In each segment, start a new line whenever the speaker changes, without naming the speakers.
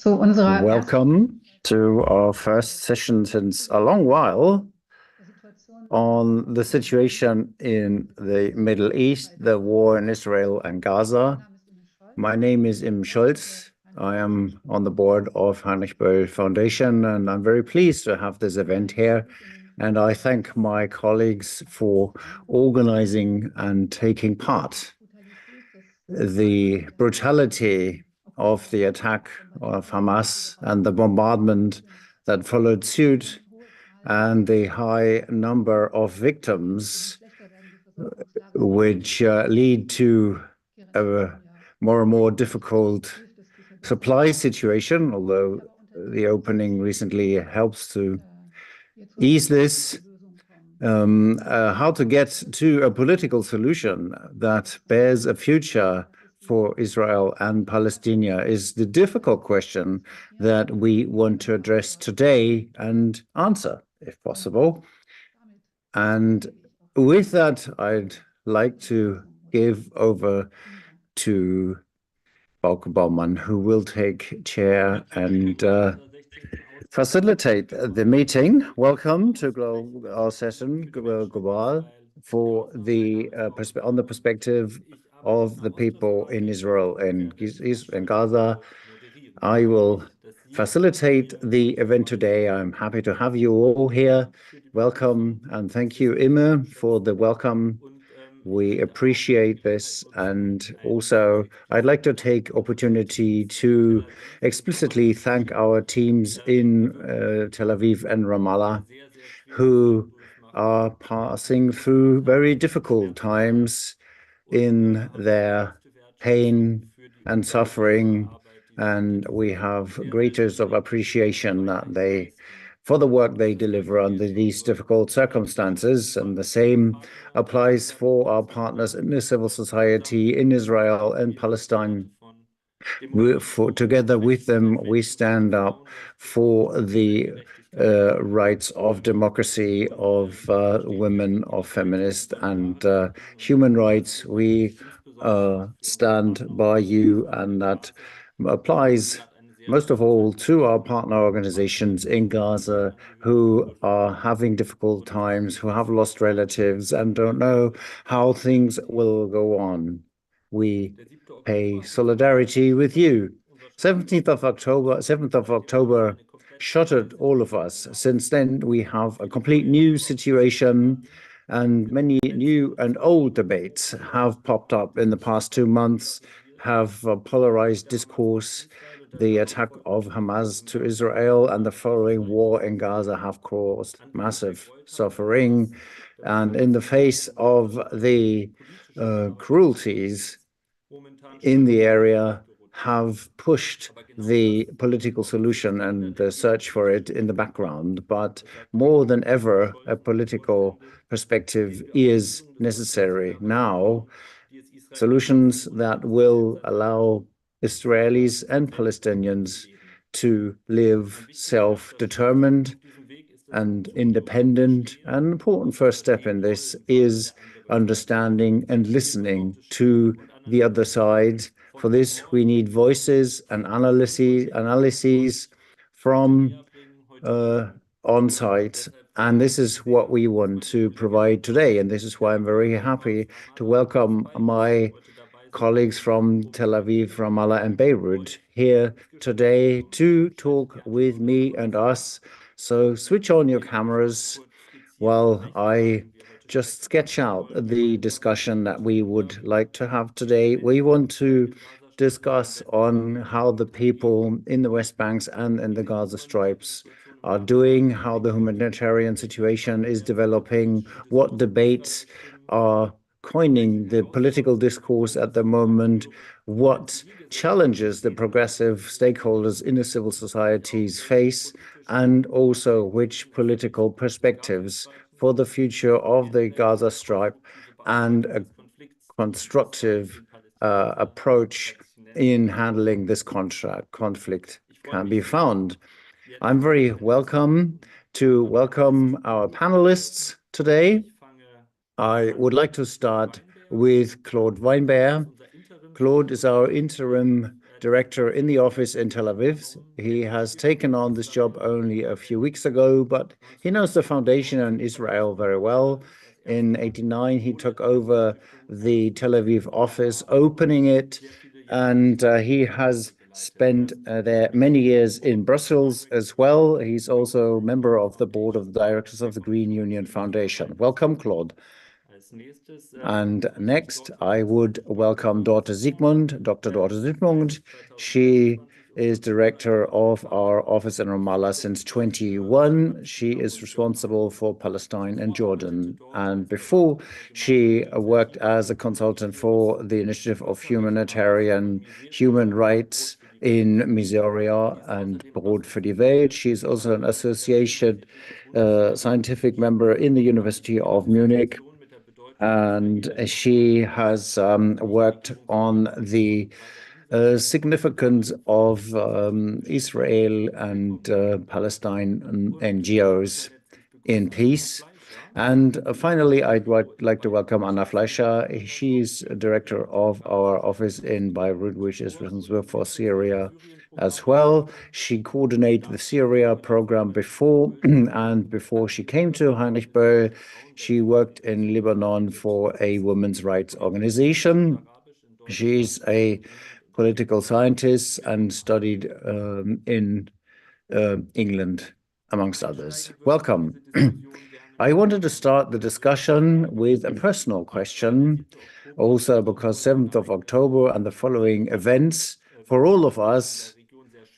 Welcome to our first session since a long while on the situation in the Middle East, the war in Israel and Gaza. My name is Im Schulz. I am on the board of Heinrich-Böll Foundation, and I'm very pleased to have this event here. And I thank my colleagues for organizing and taking part. The brutality of the attack of Hamas and the bombardment that followed suit and the high number of victims which lead to a more and more difficult supply situation, although the opening recently helps to ease this. How to get to a political solution that bears a future for Israel and Palestine is the difficult question that we want to address today and answer, if possible. And with that, I'd like to give over to Böll-Global, who will take chair and facilitate the meeting. Welcome to our session, Global, for the on the perspective of the people in Israel and Gaza. I will facilitate the event today. I'm happy to have you all here. Welcome, and thank you, Imme, for the welcome. We appreciate this, and also I'd like to take opportunity to explicitly thank our teams in Tel Aviv and Ramallah, who are passing through very difficult times in their pain and suffering, and we have greatest of appreciation that for the work they deliver under these difficult circumstances. And the same applies for our partners in the civil society in Israel and Palestine. Together with them, we stand up for the rights of democracy, of women, of feminists, and human rights. We stand by you, and that applies most of all to our partner organizations in Gaza who are having difficult times, who have lost relatives and don't know how things will go on. We pay solidarity with you. 7th of October shuttered all of us. Since then, we have a complete new situation, and many new and old debates have popped up in the past 2 months, have polarized discourse. The attack of Hamas to Israel and the following war in Gaza have caused massive suffering. And in the face of the cruelties in the area, have pushed the political solution and the search for it in the background. But more than ever, a political perspective is necessary now. Solutions that will allow Israelis and Palestinians to live self-determined and independent. An important first step in this is understanding and listening to the other side. For this, we need voices and analyses from on-site. And this is what we want to provide today. And this is why I'm very happy to welcome my colleagues from Tel Aviv, Ramallah, and Beirut here today to talk with me and us. So switch on your cameras while I just sketch out the discussion that we would like to have today. We want to discuss on how the people in the West Bank and in the Gaza Stripes are doing, how the humanitarian situation is developing, what debates are coining the political discourse at the moment, what challenges the progressive stakeholders in the civil societies face, and also which political perspectives for the future of the Gaza Strip and a constructive approach in handling this conflict can be found. I'm very welcome our panelists today. I would like to start with Claude Weinberg. Claude is our interim director in the office in Tel Aviv. He has taken on this job only a few weeks ago, but he knows the foundation and Israel very well. In '89, he took over the Tel Aviv office, opening it, and he has spent there many years in Brussels as well. He's also a member of the board of directors of the Green Union Foundation. Welcome, Claude. And next, I would welcome Dr. Dr. Sigmund. She is director of our office in Ramallah since 2021. She is responsible for Palestine and Jordan. And before, she worked as a consultant for the Initiative of Humanitarian Human Rights in Missouri and Brot für die Welt. She's also an associate scientific member in the University of Munich. And she has worked on the significance of Israel and Palestine NGOs in peace. And finally, I'd like to welcome Anna Fleischer. She's director of our office in Beirut, which is responsible for Syria as well. She coordinated the Syria program before, and before she came to Heinrich-Böll, she worked in Lebanon for a women's rights organization. She's a political scientist and studied in England, amongst others. Welcome. I wanted to start the discussion with a personal question, also because 7th of October and the following events for all of us,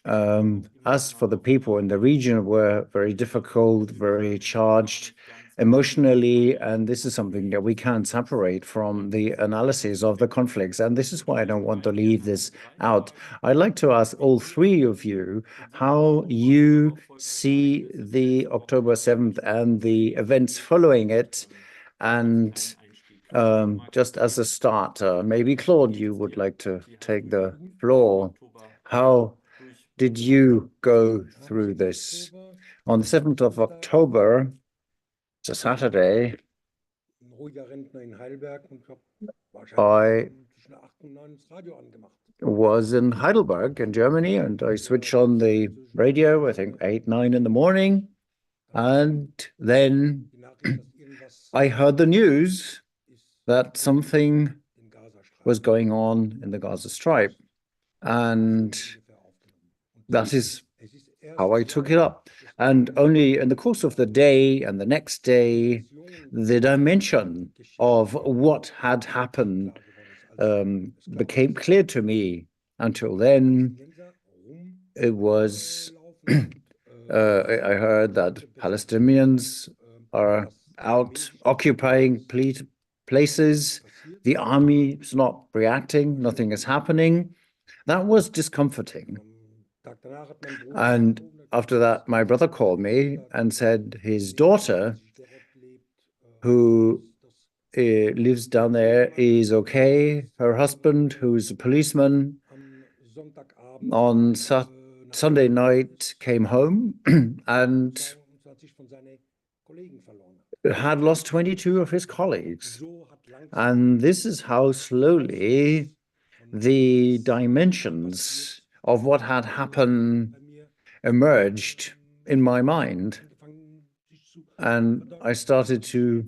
as for the people in the region, were very difficult, very charged emotionally, and this is something that we can't separate from the analysis of the conflicts, and this is why I don't want to leave this out. I'd like to ask all three of you how you see the October 7th and the events following it, and just as a start, maybe Claude, you would like to take the floor. How did you go through this? On the 7th of October, it's a Saturday, I was in Heidelberg in Germany, and I switched on the radio, I think 8, 9 in the morning, and then I heard the news that something was going on in the Gaza Strip, and that is how I took it up. And only in the course of the day and the next day, the dimension of what had happened became clear to me. Until then, it was, I heard that Palestinians are out occupying places. The army is not reacting, nothing is happening. That was discomforting. And after that, my brother called me and said his daughter, who lives down there, is okay. Her husband, who's a policeman, on Sunday night came home and had lost 22 of his colleagues. And this is how slowly the dimensions of what had happened emerged in my mind. And I started to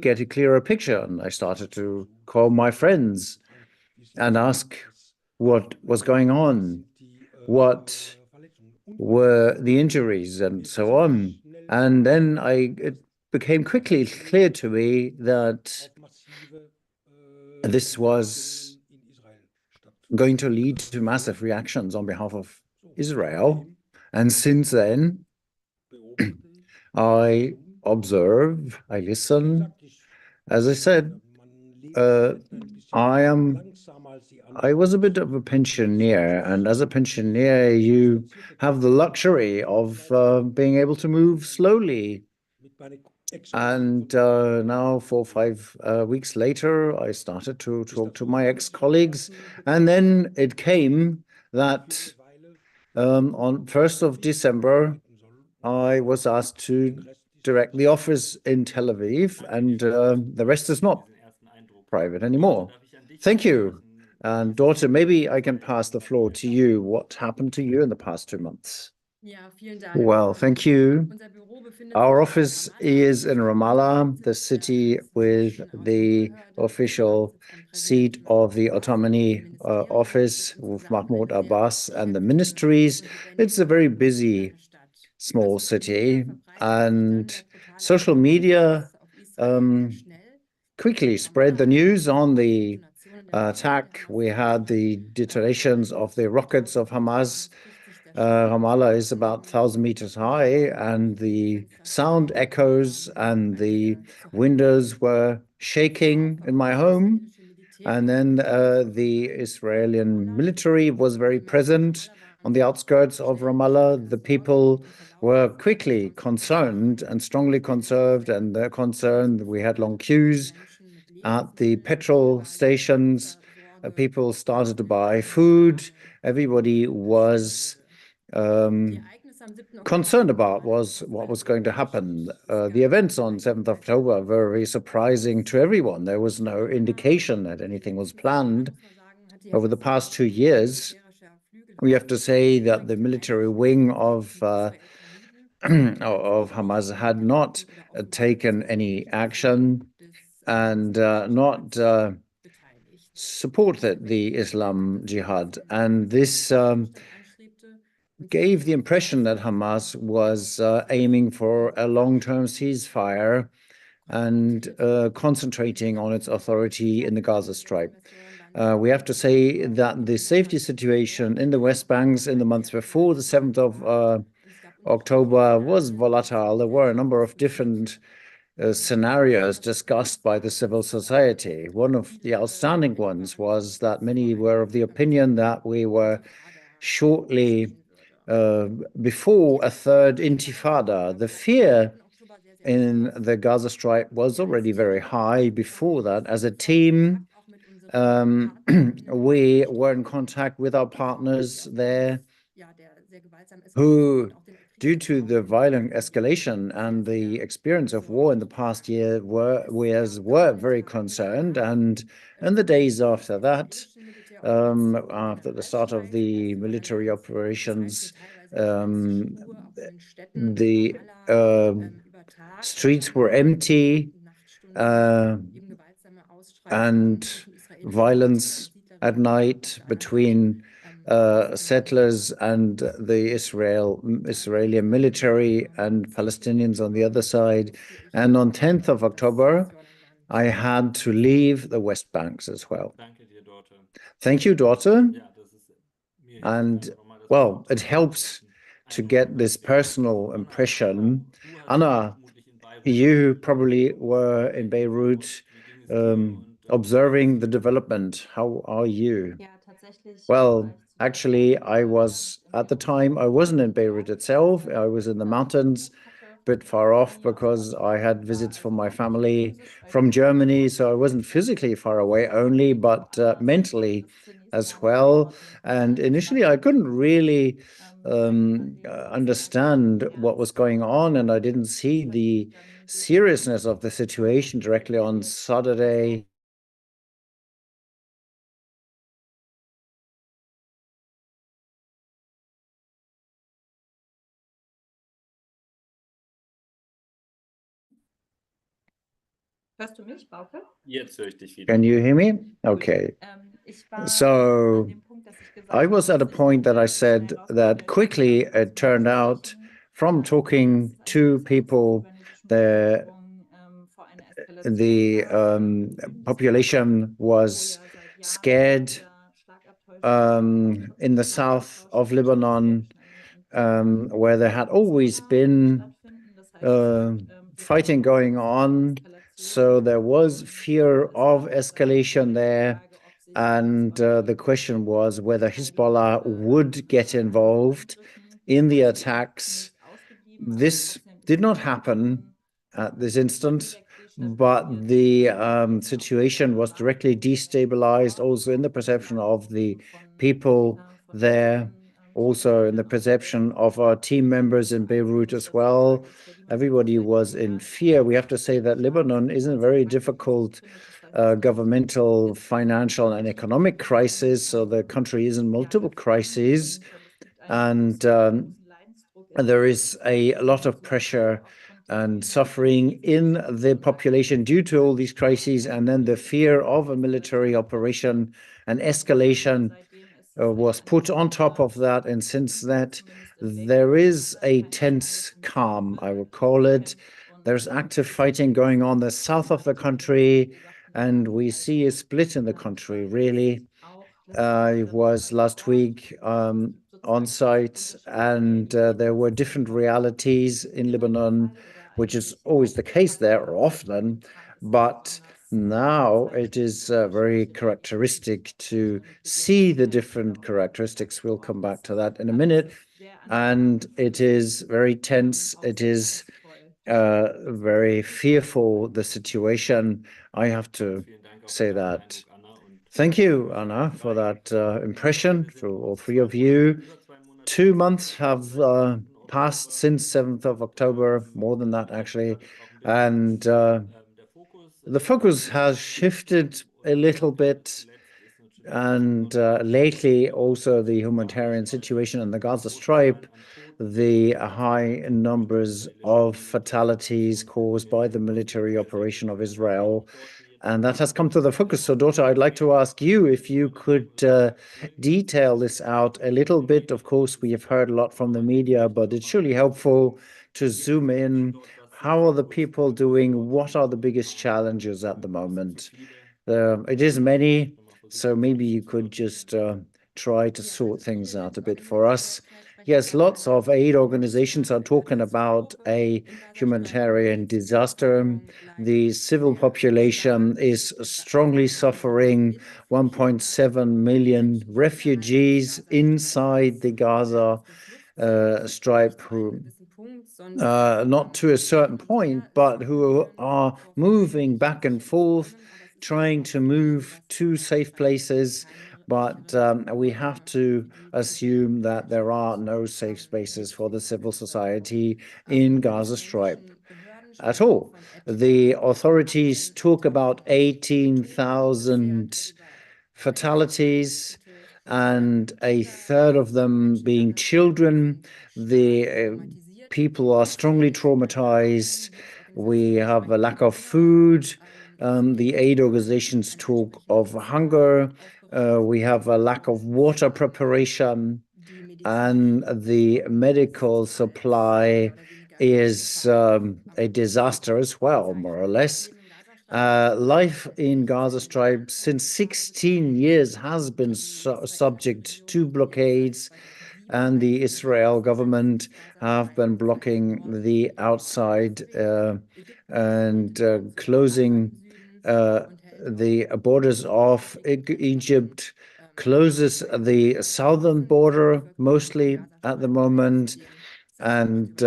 get a clearer picture, and I started to call my friends and ask what was going on, what were the injuries, and so on. And then it became quickly clear to me that this was going to lead to massive reactions on behalf of Israel. And since then, I observe, I listen. As I said, I was a bit of a pensioner, and as a pensioner, you have the luxury of being able to move slowly. And now, 4 or 5 weeks later, I started to talk to my ex-colleagues, and then it came that on 1st of December, I was asked to direct the office in Tel Aviv, and the rest is not private anymore. Thank you. And daughter, maybe I can pass the floor to you. What happened to you in the past 2 months? Well, thank you. Our office is in Ramallah, the city with the official seat of the Ottoman office with Mahmoud Abbas and the ministries. It's a very busy small city, and social media quickly spread the news on the attack. We had the detonations of the rockets of Hamas. Ramallah is about 1,000 meters high, and the sound echoes and the windows were shaking in my home. And then the Israeli military was very present on the outskirts of Ramallah. The people were quickly concerned and strongly concerned, and they're concerned. We had long queues at the petrol stations. People started to buy food. Everybody was concerned about what was going to happen. The events on 7th October were very surprising to everyone. There was no indication that anything was planned. Over the past 2 years, we have to say that the military wing of Hamas had not taken any action and not supported the Islam Jihad. And this gave the impression that Hamas was aiming for a long-term ceasefire and concentrating on its authority in the Gaza Strip. We have to say that the safety situation in the West Bank in the months before the 7th of October was volatile. There were a number of different scenarios discussed by the civil society. One of the outstanding ones was that many were of the opinion that we were shortly before a third intifada. The fear in the Gaza Strip was already very high before that. As a team, we were in contact with our partners there who, due to the violent escalation and the experience of war in the past year, were very concerned. And in the days after that, after the start of the military operations, the streets were empty, and violence at night between settlers and the Israeli military and Palestinians on the other side. And on 10th of October, I had to leave the West Banks as well. Thank you, daughter. And well, it helps to get this personal impression. Anna, you probably were in Beirut observing the development. How are you? Well, actually, at the time, I wasn't in Beirut itself. I was in the mountains, a bit far off, because I had visits from my family from Germany. So I wasn't physically far away only, but mentally as well. And initially, I couldn't really understand what was going on, and I didn't see the seriousness of the situation directly on Saturday.
Hörst du mich, Bauke?
Jetzt höre ich dich wieder.
Can you hear me? Okay. So I was at a point that I said that quickly it turned out from talking to people, the population was scared in the south of Lebanon, where there had always been fighting going on. So there was fear of escalation there. And the question was whether Hezbollah would get involved in the attacks. This did not happen at this instant, but the situation was directly destabilized also in the perception of the people there, also in the perception of our team members in Beirut as well. Everybody was in fear. We have to say that Lebanon is in a very difficult governmental, financial, and economic crisis. So the country is in multiple crises, and there is a lot of pressure and suffering in the population due to all these crises, and then the fear of a military operation and escalation was put on top of that. And since that, there is a tense calm, I would call it. There's active fighting going on the south of the country, and we see a split in the country, really. I was last week on site, and there were different realities in Lebanon, which is always the case there, or often, but now it is very characteristic to see the different characteristics. We'll come back to that in a minute. And it is very tense. It is very fearful, the situation. I have to say that. Thank you, Anna, for that impression, for all three of you. 2 months have passed since 7th of October, more than that, actually. And the focus has shifted a little bit. And lately, also the humanitarian situation in the Gaza Strip, the high numbers of fatalities caused by the military operation of Israel. And that has come to the focus. So, Daughter, I'd like to ask you if you could detail this out a little bit. Of course, we have heard a lot from the media, but it's surely helpful to zoom in. How are the people doing? What are the biggest challenges at the moment? It is many, so maybe you could just try to sort things out a bit for us. Yes, lots of aid organizations are talking about a humanitarian disaster. The civil population is strongly suffering. 1.7 million refugees inside the Gaza Strip who not to a certain point, but who are moving back and forth, trying to move to safe places. But we have to assume that there are no safe spaces for the civil society in Gaza Strip at all. The authorities talk about 18,000 fatalities, and a third of them being children. The people are strongly traumatized. We have a lack of food. The aid organizations talk of hunger. We have a lack of water preparation, and the medical supply is a disaster as well, more or less. Life in Gaza Strip since 16 years has been subject to blockades, and the Israel government have been blocking the outside and closing the borders of Egypt, closes the southern border mostly at the moment. And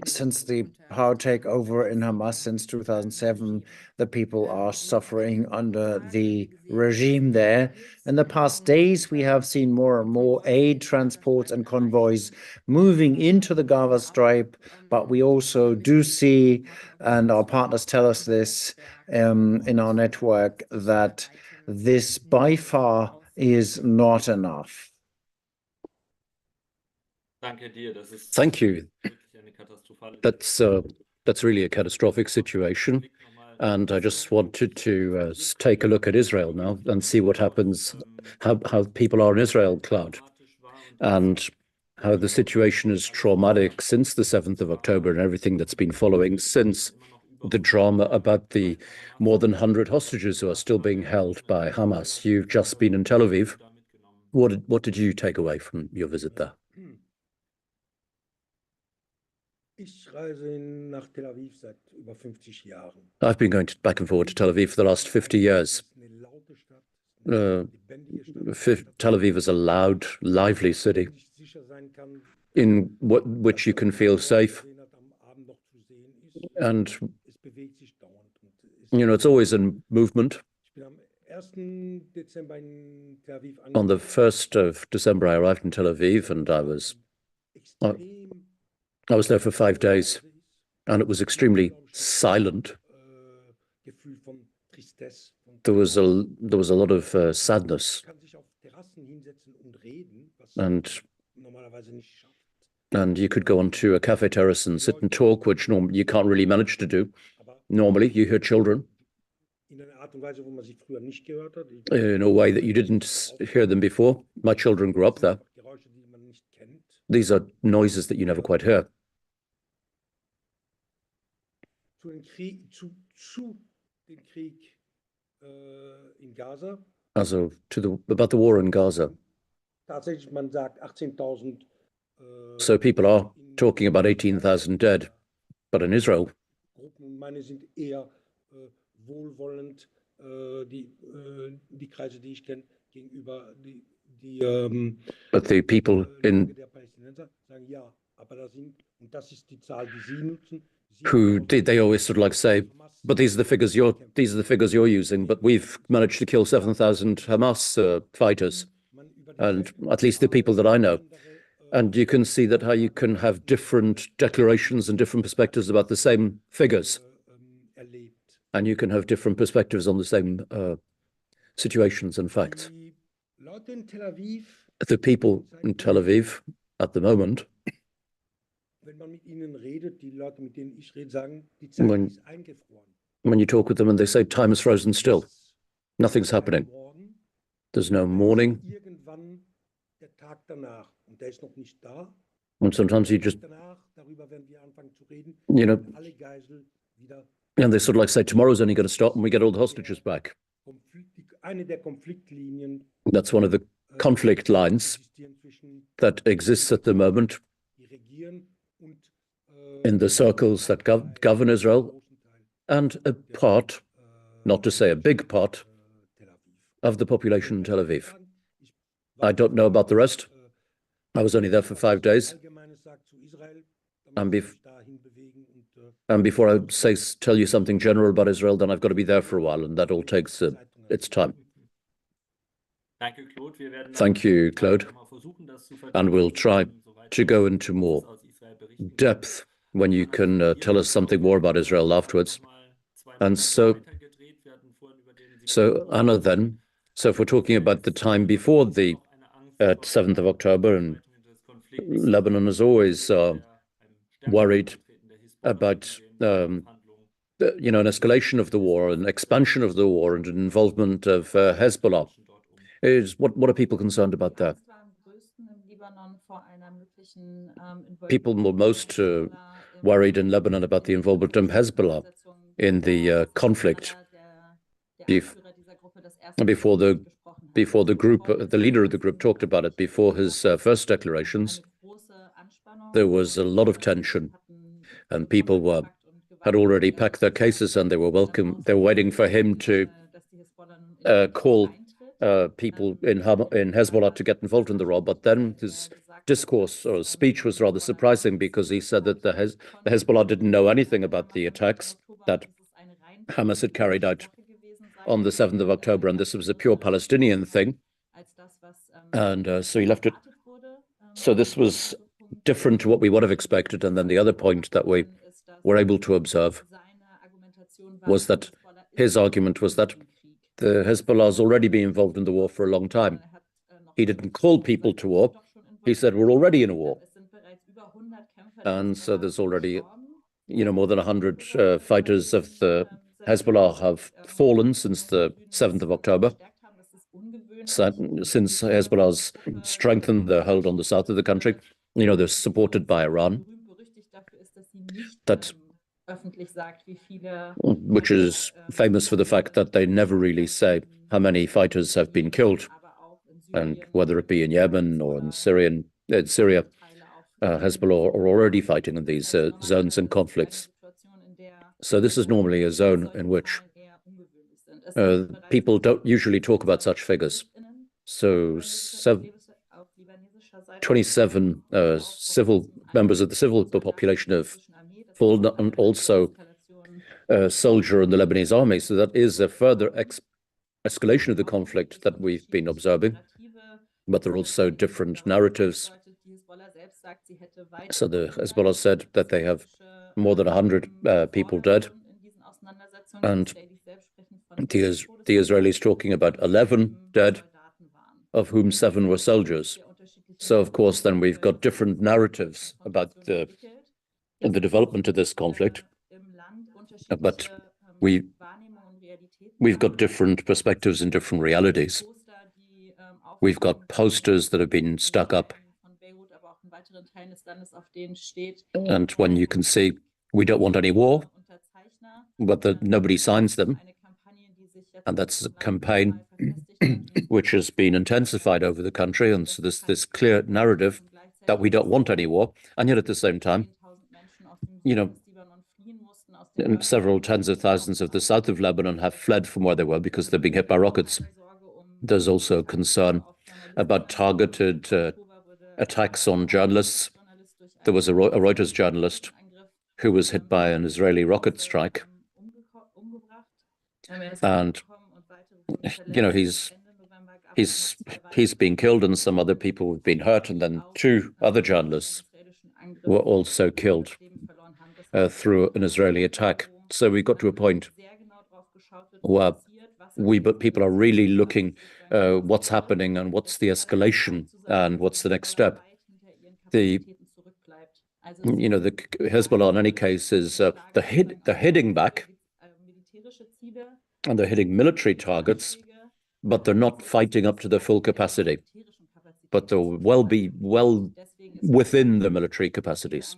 since the power takeover in Hamas since 2007, the people are suffering under the regime there. In the past days, we have seen more and more aid transports and convoys moving into the Gaza Strip, but we also do see, and our partners tell us this in our network, that this by far is not enough.
Thank you. That's really a catastrophic situation. And I just wanted to take a look at Israel now and see what happens, how people are in Israel, Claude, and how the situation is traumatic since the 7th of October and everything that's been following since, the drama about the more than 100 hostages who are still being held by Hamas. You've just been in Tel Aviv. What did you take away from your visit there? I've been going back and forward to Tel Aviv for the last 50 years. Tel Aviv is a loud, lively city in which you can feel safe. And, you know, it's always in movement. On the 1st of December, I arrived in Tel Aviv, and I was there for 5 days, and it was extremely silent. there was a lot of sadness, and you could go onto a cafe terrace and sit and talk, which normally you can't really manage to do. Normally, you hear children in a way that you didn't hear them before. My children grew up there. These are noises that you never quite hear. Also about the war in Gaza. So people are talking about 18,000 dead, but in Israel, but the people in who they always sort of like say, but these are the figures you're using, but we've managed to kill 7,000 Hamas fighters, and at least the people that I know. And you can see that how you can have different declarations and different perspectives about the same figures, and you can have different perspectives on the same situations and facts. The people in Tel Aviv at the moment, when you talk with them and they say time is frozen still, nothing's happening. There's no mourning. And sometimes you just, and they sort of like say, tomorrow's only going to stop and we get all the hostages back. That's one of the conflict lines that exists at the moment in the circles that govern Israel, and a part, not to say a big part, of the population in Tel Aviv. I don't know about the rest. I was only there for 5 days. And before I tell you something general about Israel, then I've got to be there for a while, and that all takes its time. Thank you, Claude. And we'll try to go into more depth when you can tell us something more about Israel afterwards. And so Anna, then, so if we're talking about the time before the 7th of October, and Lebanon is always worried about an escalation of the war, an expansion of the war, and an involvement of Hezbollah. What are people concerned about that? People were most worried in Lebanon about the involvement of Hezbollah in the conflict before the group, the leader of the group talked about it before his first declarations. There was a lot of tension, and people had already packed their cases, and they were waiting for him to call people in Hezbollah to get involved in the war. But then his discourse or speech was rather surprising, because he said that the Hezbollah didn't know anything about the attacks that Hamas had carried out on the 7th of October, and this was a pure Palestinian thing. And so he left it. So this was different to what we would have expected. And then the other point that we were able to observe was that his argument was that the Hezbollah has already been involved in the war for a long time. He didn't call people to war. He said, we're already in a war. And so there's already, more than 100 fighters of the Hezbollah have fallen since the 7th of October. Since Hezbollah's strengthened their hold on the south of the country, they're supported by Iran, which is famous for the fact that they never really say how many fighters have been killed, and whether it be in Yemen or in Syria, Hezbollah are already fighting in these zones and conflicts. So this is normally a zone in which people don't usually talk about such figures. So 27 civil members of the civil population have fallen, and also a soldier in the Lebanese army. So that is a further escalation of the conflict that we've been observing. But there are also different narratives. So the Hezbollah said that they have more than 100 people dead. And The Israelis talking about 11 dead, of whom 7 were soldiers. So, of course, then we've got different narratives about the development of this conflict, but we've got different perspectives and different realities. We've got posters that have been stuck up, and when you can see, we don't want any war, but nobody signs them. And that's a campaign which has been intensified over the country. And so there's this clear narrative that we don't want any war. And yet at the same time, several tens of thousands of the south of Lebanon have fled from where they were because they're being hit by rockets. There's also concern about targeted attacks on journalists. There was a Reuters journalist who was hit by an Israeli rocket strike. And he's been killed, and some other people have been hurt, and then 2 other journalists were also killed through an Israeli attack. So we got to a point where people are really looking what's happening and what's the escalation and what's the next step. The Hezbollah in any case is they're hitting back, and they're hitting military targets, but they're not fighting up to their full capacity. But they'll well within the military capacities.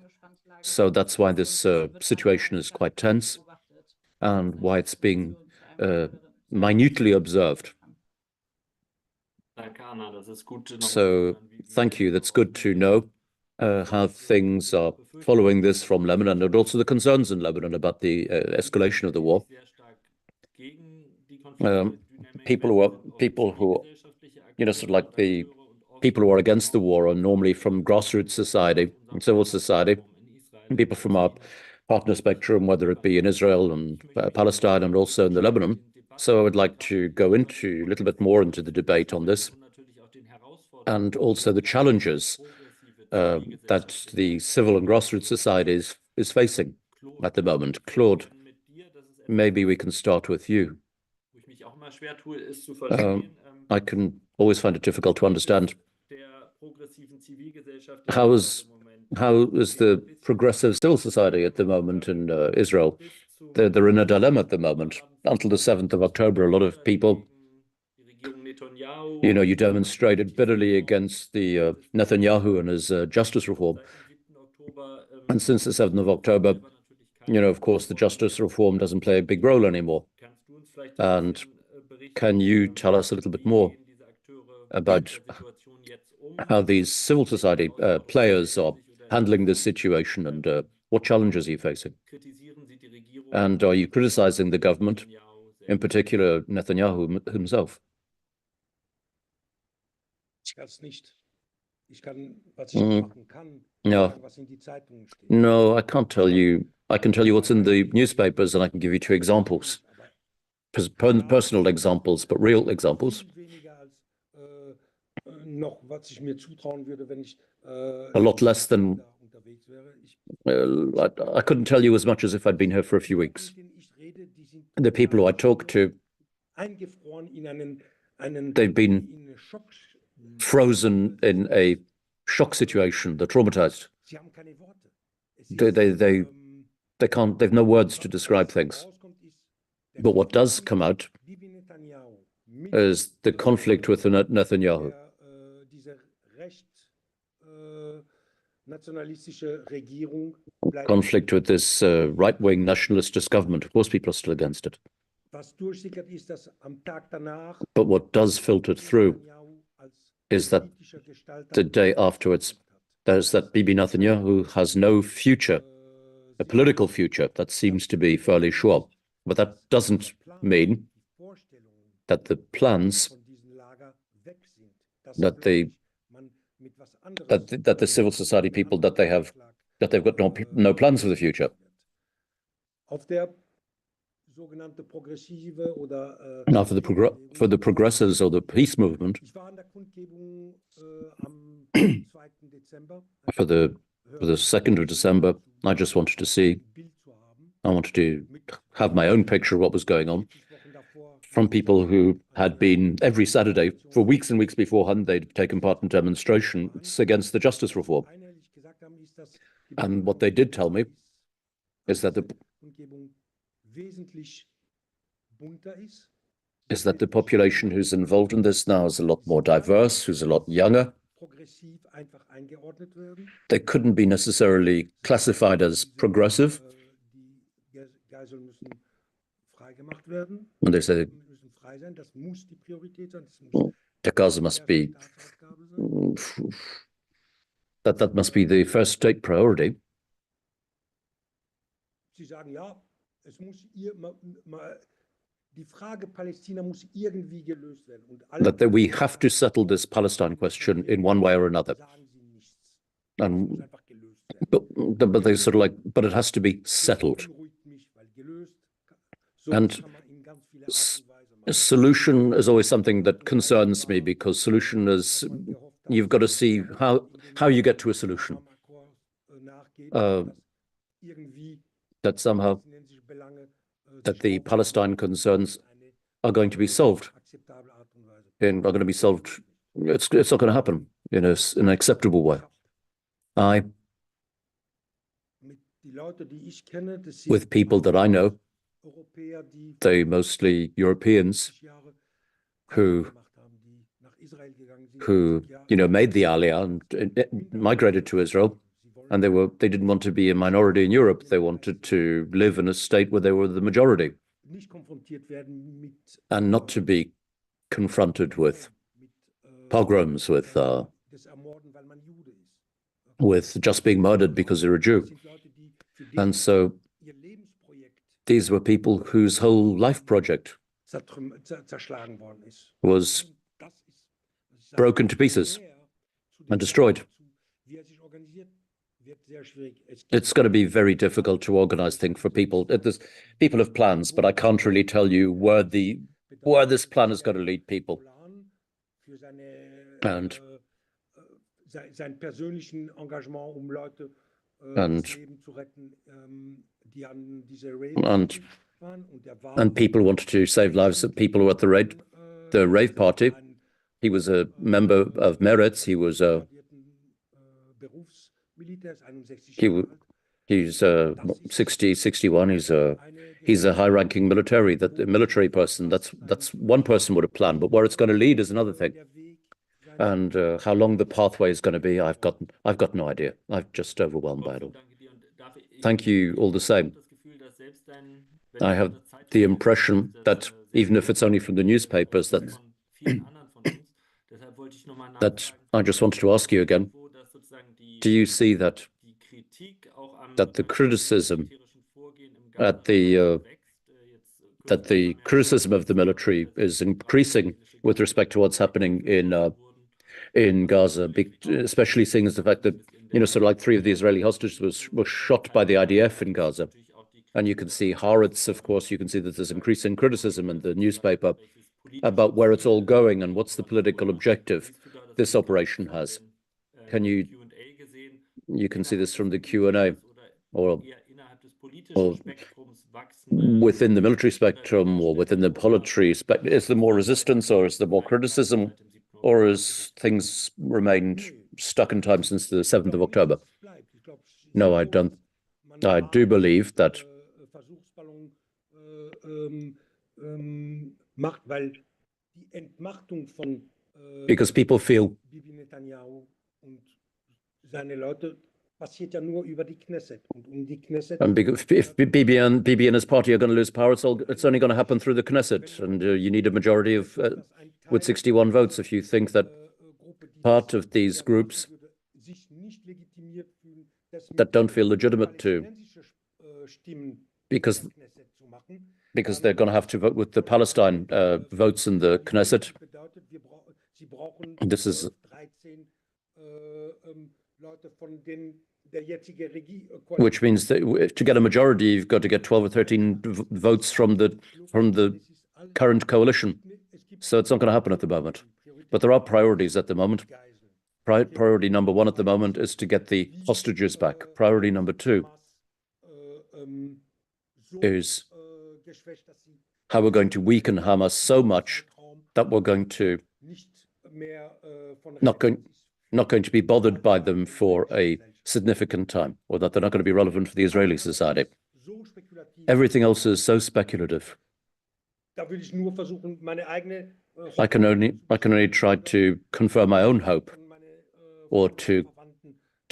So that's why this situation is quite tense, and why it's being minutely observed. So thank you. That's good to know how things are following this from Lebanon, and also the concerns in Lebanon about the escalation of the war. People who sort of like the people who are against the war are normally from grassroots society and civil society, people from our partner spectrum, whether it be in Israel and Palestine and also in the Lebanon. So I would like to go into a little bit more into the debate on this, and also the challenges that the civil and grassroots society is facing at the moment. Claude, maybe we can start with you. I can always find it difficult to understand how is the progressive civil society at the moment in Israel. They're in a dilemma at the moment. Until the 7th of October, a lot of people, you demonstrated bitterly against the Netanyahu and his justice reform. And since the 7th of October, of course, the justice reform doesn't play a big role anymore. And can you tell us a little bit more about how these civil society players are handling this situation, and what challenges are you facing? And are you criticizing the government, in particular Netanyahu himself? No, I can't tell you. I can tell you what's in the newspapers, and I can give you 2 examples. Personal examples, but real examples. A lot less than I couldn't tell you as much as if I'd been here for a few weeks. The people who I talk to, they've been frozen in a shock situation. They're traumatized. They can't. They've no words to describe things. But what does come out is the conflict with Netanyahu. Conflict with this right-wing nationalist government. Of course, people are still against it. But what does filter through is that the day afterwards, there's that Bibi Netanyahu has no future, a political future that seems to be fairly sure. But that doesn't mean that the plans that the civil society people they've got no plans for the future. Now, for the progressives or the peace movement, for the 2nd of December, I just wanted to see. I wanted to have my own picture of what was going on. from people who had been every Saturday for weeks and weeks beforehand, they'd taken part in demonstrations against the justice reform. And what they did tell me is that the population who's involved in this now is a lot more diverse, who's a lot younger. They couldn't be necessarily classified as progressive. When they say the Gaza must be, that must be the first state priority. That we have to settle this Palestine question in one way or another. And but they sort of like, but it has to be settled. And a solution is always something that concerns me, because solution is, you've got to see how you get to a solution. That somehow that the Palestine concerns are going to be solved. It's not going to happen in an acceptable way. With people that I know, they mostly Europeans who made the Aliyah and migrated to Israel, and they didn't want to be a minority in Europe. They wanted to live in a state where they were the majority, and not to be confronted with pogroms, with just being murdered because they're a Jew. And so these were people whose whole life project was broken to pieces and destroyed. It's going to be very difficult to organize things for people. People have plans, but I can't really tell you where this plan is going to lead people. And people wanted to save lives of people who were at the rave party. He was a member of Meretz. He's 60, 61. He's a high-ranking military person. That's one person would have planned, but where it's going to lead is another thing. And how long the pathway is going to be, I've got no idea. I'm just overwhelmed by it all. Thank you all the same. I have the impression that even if it's only from the newspapers, that I just wanted to ask you again, do you see that the criticism that the criticism of the military is increasing with respect to what's happening in Gaza, especially seeing as the fact that sort of like 3 of the Israeli hostages were shot by the IDF in Gaza? And you can see Haaretz, of course, you can see that there's increasing criticism in the newspaper about where it's all going and what's the political objective this operation has. You can see this from the Q&A, or within the military spectrum, or within the military spectrum. Is there more resistance, or is there more criticism, or has things remained stuck in time since the 7th of October? No, I don't. I do believe that because people feel and if Bibi and his party are going to lose power, it's only going to happen through the Knesset, and you need a majority of with 61 votes. If you think that part of these groups that don't feel legitimate because they're going to have to vote with the Palestine votes in the Knesset. This is which means that to get a majority, you've got to get 12 or 13 votes from the current coalition. So it's not going to happen at the moment. But there are priorities at the moment. Priority number 1 at the moment is to get the hostages back. Priority number 2 is how we're going to weaken Hamas so much that we're going to not going to be bothered by them for a significant time, or that they're not going to be relevant for the Israeli society. Everything else is so speculative. I can only try to confirm my own hope, or to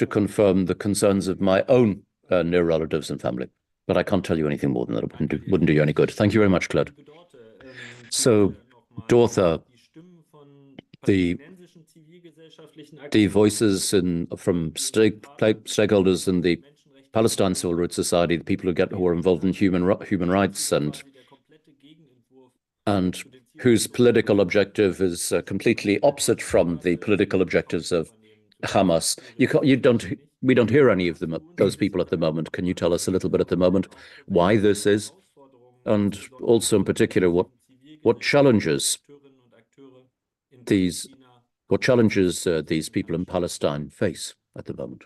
confirm the concerns of my own near relatives and family. But I can't tell you anything more than that. It wouldn't do you any good. Thank you very much, Claude. So, Dortha, the voices from stakeholders in the Palestine Civil Rights Society, the people who are involved in human rights and whose political objective is completely opposite from the political objectives of Hamas. We don't hear any of them, those people at the moment. Can you tell us a little bit at the moment why this is, and also in particular what challenges these people in Palestine face at the moment?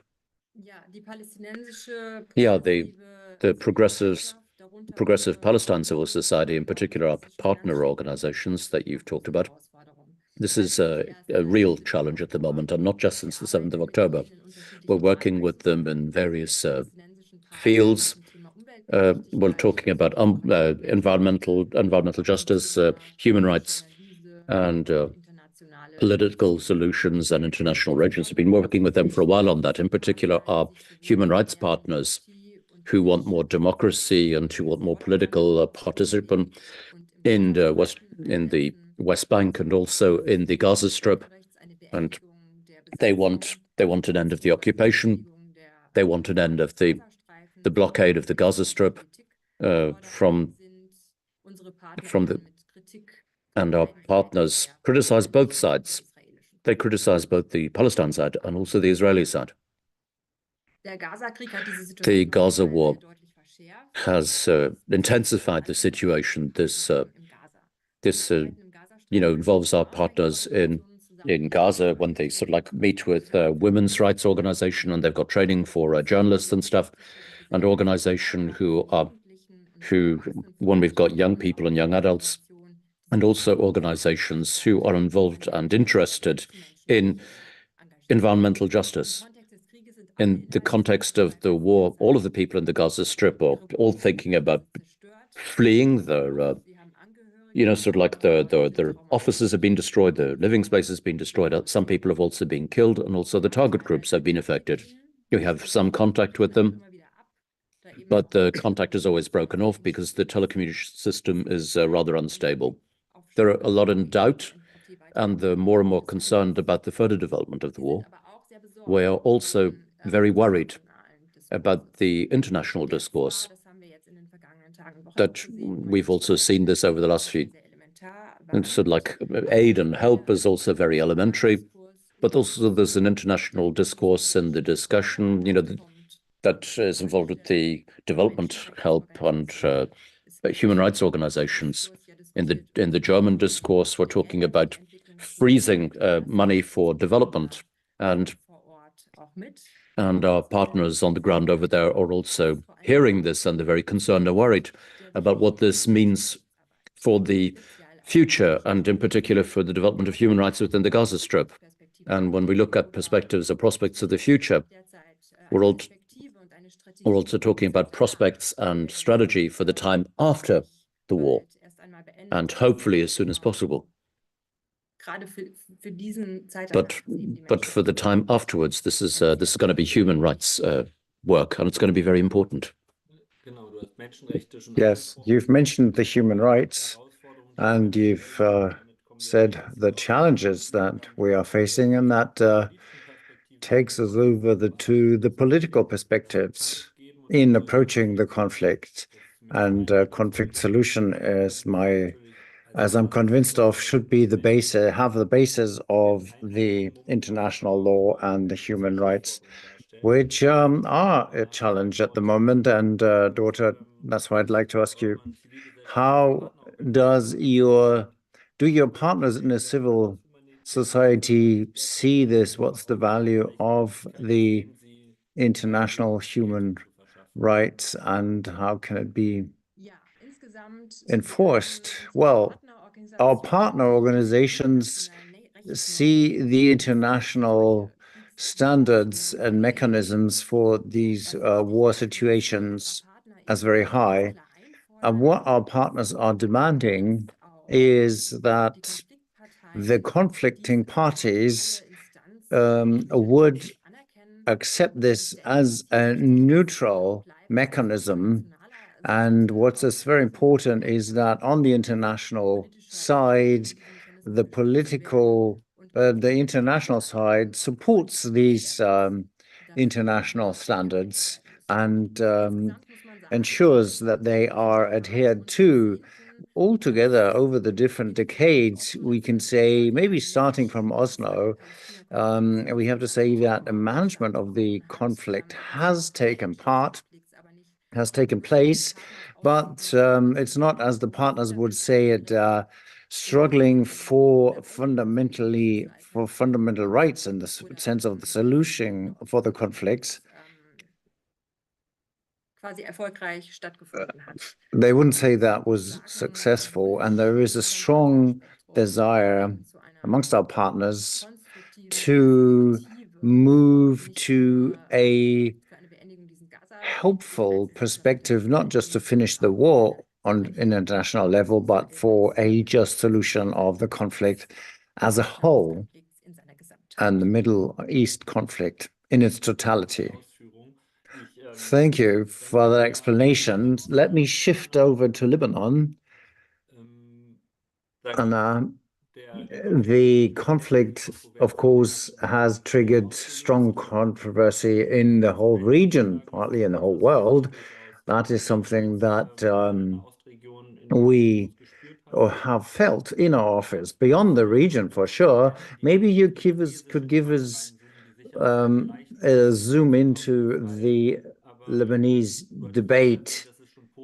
Yeah, the Progressive Palestine Civil Society, in particular, are partner organizations that you've talked about. This is a real challenge at the moment, and not just since the 7th of October. We're working with them in various fields. We're talking about environmental justice, human rights, and political solutions, and international relations. We've been working with them for a while on that. In particular, our human rights partners who want more democracy and who want more political participation in the West Bank and also in the Gaza Strip, and they want an end of the occupation. They want an end of the blockade of the Gaza Strip and our partners criticize both sides. They criticize both the Palestine side and also the Israeli side. The Gaza war has intensified the situation. This involves our partners in Gaza when they sort of like meet with women's rights organization, and they've got training for journalists and stuff, and organization when we've got young people and young adults, and also organizations who are involved and interested in environmental justice. In the context of the war, all of the people in the Gaza Strip are all thinking about fleeing. Their offices have been destroyed, their living space has been destroyed. Some people have also been killed, and also the target groups have been affected. We have some contact with them, but the contact is always broken off because the telecommunication system is rather unstable. They're a lot in doubt, and they're more and more concerned about the further development of the war. We are also very worried about the international discourse. That we've also seen this over the last few. And sort of like aid and help is also very elementary, but also there's an international discourse in the discussion, that is involved with the development help and human rights organizations. In the German discourse, we're talking about freezing money for development, and our partners on the ground over there are also hearing this, and they're very concerned and worried about what this means for the future, and in particular for the development of human rights within the Gaza Strip. And when we look at perspectives or prospects of the future, we're also talking about prospects and strategy for the time after the war, and hopefully as soon as possible. But for the time afterwards, this is going to be human rights work, and it's going to be very important.
Yes, you've mentioned the human rights, and you've said the challenges that we are facing, and that takes us over to the political perspectives in approaching the conflict. And conflict solution as I'm convinced of, should be the basis of the international law and the human rights, which are a challenge at the moment. And Dortha, that's why I'd like to ask you, how do your partners in a civil society see this? What's the value of the international human rights, and how can it be enforced? Well, our partner organizations see the international standards and mechanisms for these war situations as very high. And what our partners are demanding is that the conflicting parties would accept this as a neutral mechanism. And what's very important is that on the international side, the international side supports these international standards and ensures that they are adhered to. Altogether, over the different decades, we can say, maybe starting from Oslo, we have to say that the management of the conflict has taken place, but it's not, as the partners would say it, struggling for fundamental rights in the sense of the solution for the conflicts. They wouldn't say that was successful, and there is a strong desire amongst our partners to move to a helpful perspective, not just to finish the war on an international level, but for a just solution of the conflict as a whole and the Middle East conflict in its totality. Thank you for that explanation. Let me shift over to Lebanon. And the conflict, of course, has triggered strong controversy in the whole region, partly in the whole world. That is something that we have felt in our office, beyond the region for sure. Maybe you could give us a zoom into the Lebanese debate.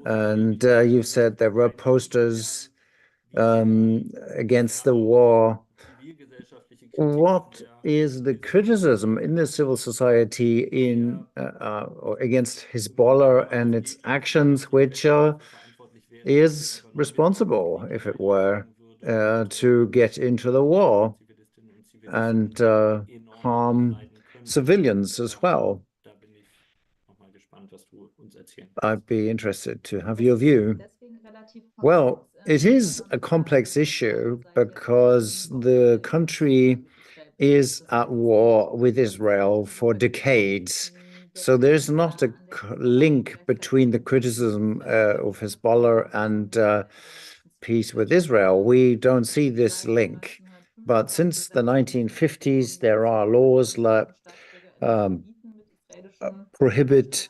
And you've said there were posters against the war. What is the criticism in the civil society or against Hezbollah and its actions, which is responsible, if it were, to get into the war and harm civilians as well? I'd be interested to have your view. Well, it is a complex issue because the country is at war with Israel for decades. So there's not a link between the criticism of Hezbollah and peace with Israel. We don't see this link. But since the 1950s, there are laws that prohibit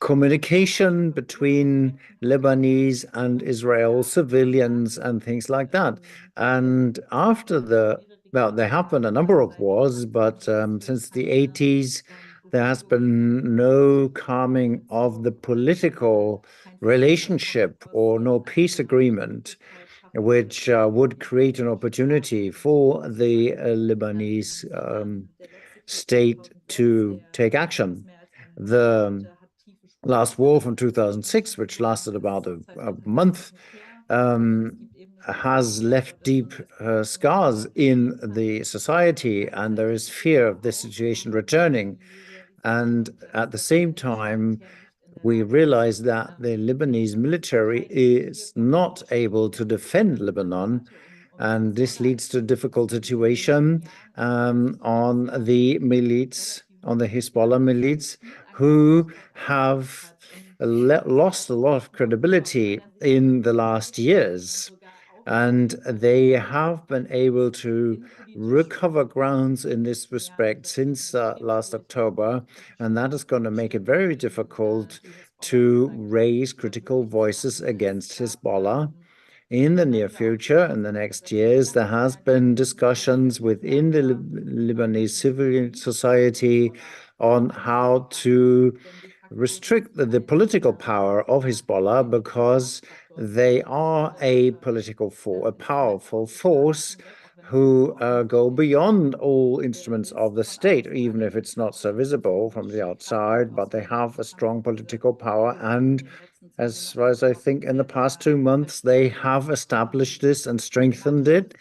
communication between Lebanese and Israel civilians and things like that. And after there happened a number of wars, but since the 80s, there has been no calming of the political relationship or no peace agreement, which would create an opportunity for the Lebanese state to take action. The last war from 2006, which lasted about a month, has left deep scars in the society, and there is fear of this situation returning. And at the same time, we realize that the Lebanese military is not able to defend Lebanon, and this leads to a difficult situation on the milites, on the Hezbollah milites, who have lost a lot of credibility in the last years. And they have been able to recover grounds in this respect since last October. And that is going to make it very difficult to raise critical voices against Hezbollah. In the near future, in the next years, there has been discussions within the Lebanese civil society on how to restrict the political power of Hezbollah, because they are a powerful force who go beyond all instruments of the state, even if it's not so visible from the outside, but they have a strong political power and As far as I think, in the past 2 months, they have established this and strengthened it.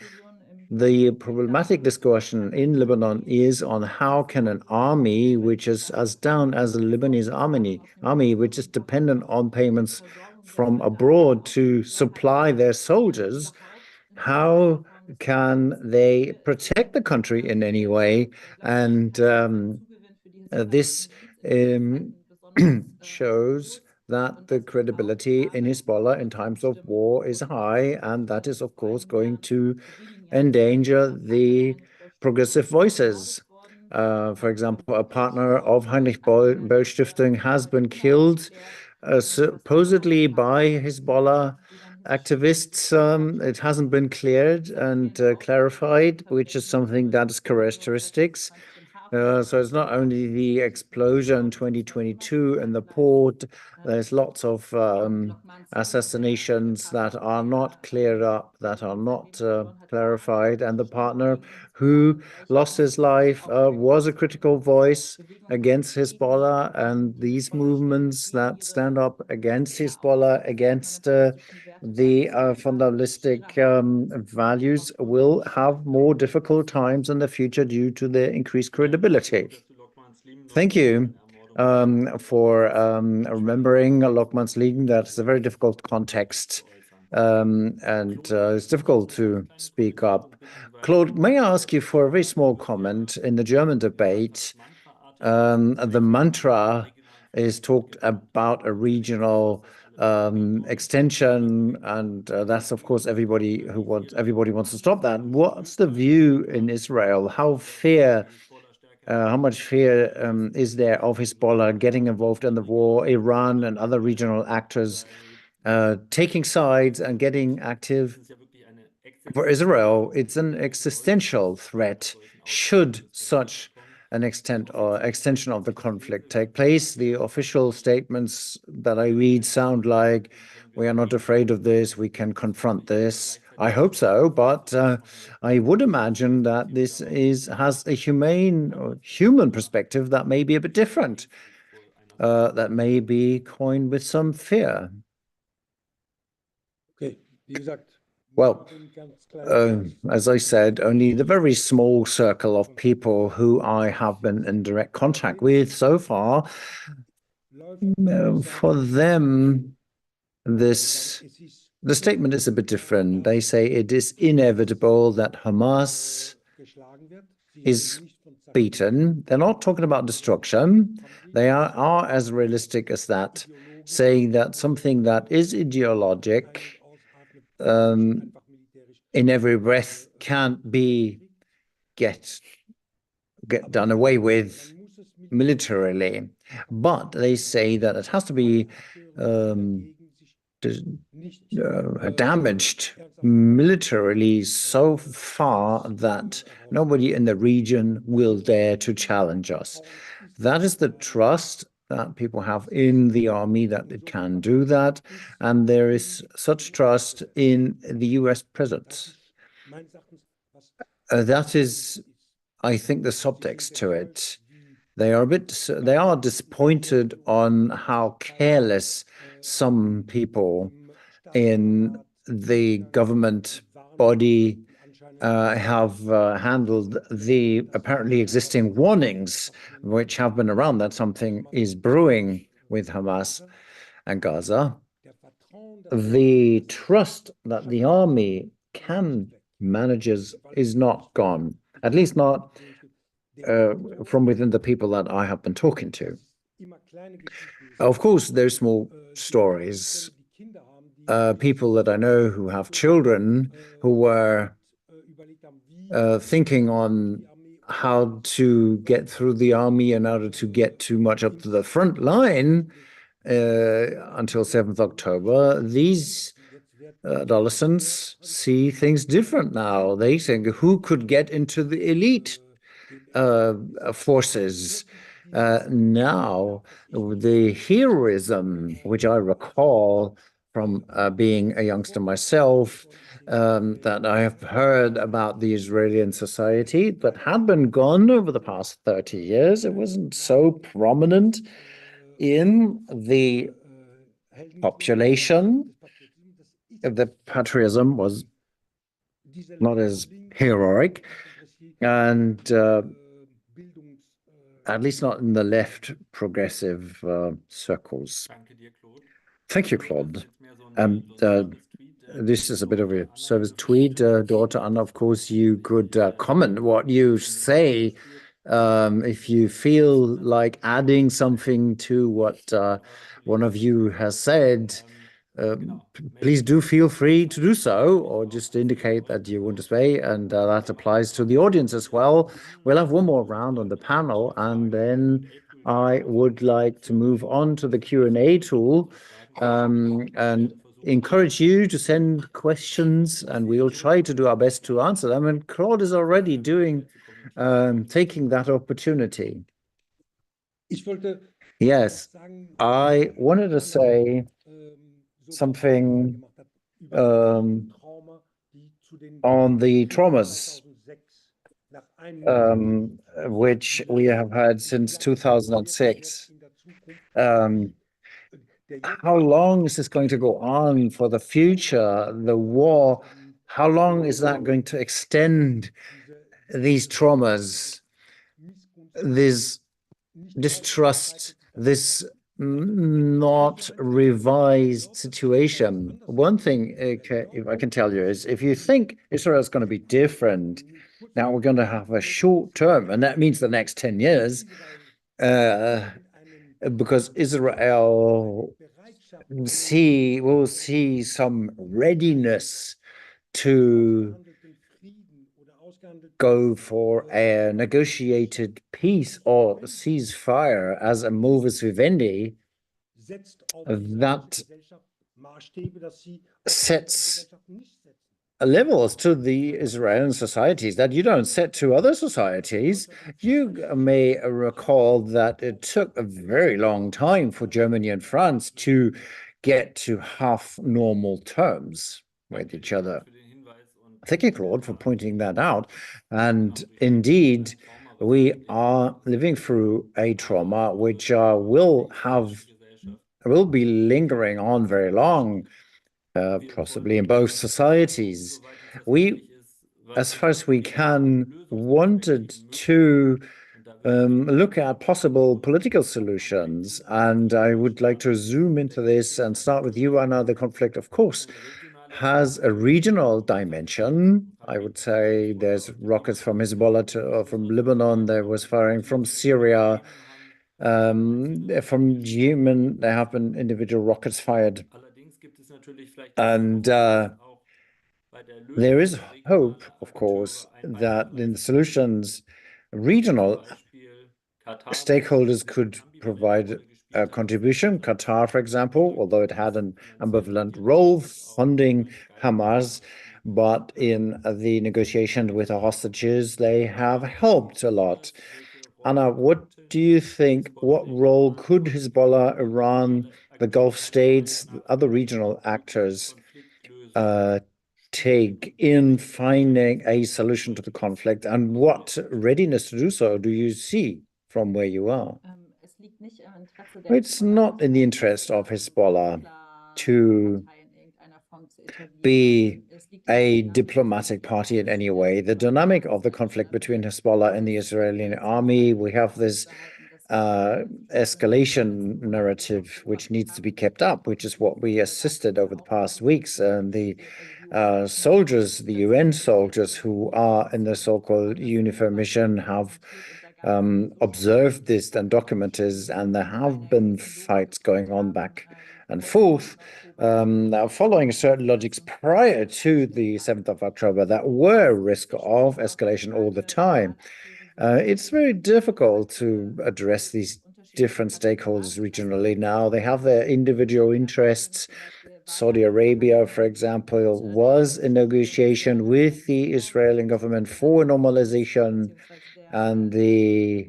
The problematic discussion in Lebanon is on how can an army, which is as down as the Lebanese army, which is dependent on payments from abroad to supply their soldiers, how can they protect the country in any way? And this shows that the credibility in Hezbollah in times of war is high, and that is, of course, going to endanger the progressive voices. For example, a partner of Heinrich-Böll-Stiftung has been killed, supposedly by Hezbollah activists. It hasn't been cleared and clarified, which is something that is characteristics. So it's not only the explosion in 2022 in the port, there's lots of assassinations that are not cleared up, that are not clarified. And the partner who lost his life was a critical voice against Hezbollah, and these movements that stand up against Hezbollah, against the fundamentalistic values, will have more difficult times in the future due to their increased credibility. Thank you for remembering Lokman's Liegen. That's a very difficult context, and it's difficult to speak up. Claude, may I ask you for a very small comment? In the German debate, the mantra is talked about a regional extension, and that's, of course, everybody wants to stop that. What's the view in Israel? How much fear is there of Hezbollah getting involved in the war, Iran and other regional actors taking sides and getting active? For Israel, it's an existential threat. Should such an extent or extension of the conflict take place, the official statements that I read sound like, we are not afraid of this, we can confront this. I hope so, but I would imagine that this has a human perspective that may be a bit different, that may be coined with some fear.
Okay,
well, as I said, only the very small circle of people who I have been in direct contact with so far, for them, the statement is a bit different. They say it is inevitable that Hamas is beaten. They're not talking about destruction. They are as realistic as that, saying that something that is ideologic in every breath can't be get done away with militarily. But they say that it has to be damaged militarily so far that nobody in the region will dare to challenge us. That is the trust that people have in the army, that it can do that, and there is such trust in the US presence. That is, I think, the subtext to it. They are disappointed on how careless some people in the government body have handled the apparently existing warnings which have been around that something is brewing with Hamas and Gaza. The trust that the army can manages is not gone, at least not from within the people that I have been talking to. Of course, there's small stories. People that I know who have children who were thinking on how to get through the army in order to get too much up to the front line until 7th October. These adolescents see things different now. They think, who could get into the elite forces? Now, the heroism, which I recall from being a youngster myself, that I have heard about the Israeli society, but had been gone over the past 30 years. It wasn't so prominent in the population. The patriotism was not as heroic, and at least not in the left progressive circles. Thank you, Claude. This is a bit of a service tweet, daughter Anna. Of course, you could comment what you say if you feel like adding something to what one of you has said. Please do feel free to do so, or just indicate that you want to say, and that applies to the audience as well. We'll have one more round on the panel, and then I would like to move on to the Q&A tool, and encourage you to send questions, and we'll try to do our best to answer them. And Claude is already taking that opportunity. Yes, I wanted to say something on the traumas which we have had since 2006. How long is this going to go on for the future? The war, how long is that going to extend these traumas, this distrust, this not revised situation? One thing, if I can tell you, is if you think Israel is going to be different, now we're going to have a short term, and that means the next 10 years, because Israel will see some readiness to go for a negotiated peace or ceasefire as a modus vivendi, that sets levels to the Israeli societies that you don't set to other societies. You may recall that it took a very long time for Germany and France to get to half normal terms with each other. Thank you, Claude, for pointing that out. And indeed, we are living through a trauma which will be lingering on very long, possibly in both societies. We, as far as we can, wanted to look at possible political solutions. And I would like to zoom into this and start with you, Anna. The conflict, of course, has a regional dimension. I would say there's rockets from Hezbollah from Lebanon. There was firing from Syria. From Yemen, there have been individual rockets fired. And there is hope, of course, that in the solutions, regional stakeholders could provide a contribution. Qatar, for example, although it had an ambivalent role funding Hamas, but in the negotiation with the hostages, they have helped a lot. Anna, what do you think? What role could Hezbollah, Iran, the Gulf states, other regional actors take in finding a solution to the conflict? And what readiness to do so do you see from where you are? It's not in the interest of Hezbollah to be a diplomatic party in any way. The dynamic of the conflict between Hezbollah and the Israeli army, we have this escalation narrative which needs to be kept up, which is what we assisted over the past weeks. And the soldiers, the UN soldiers who are in the so-called UNIFIL mission have observed this and documented, and there have been fights going on back and forth, following certain logics prior to the 7th of October that were risk of escalation all the time. It's very difficult to address these different stakeholders regionally now. They have their individual interests. Saudi Arabia, for example, was in negotiation with the Israeli government for normalization, and the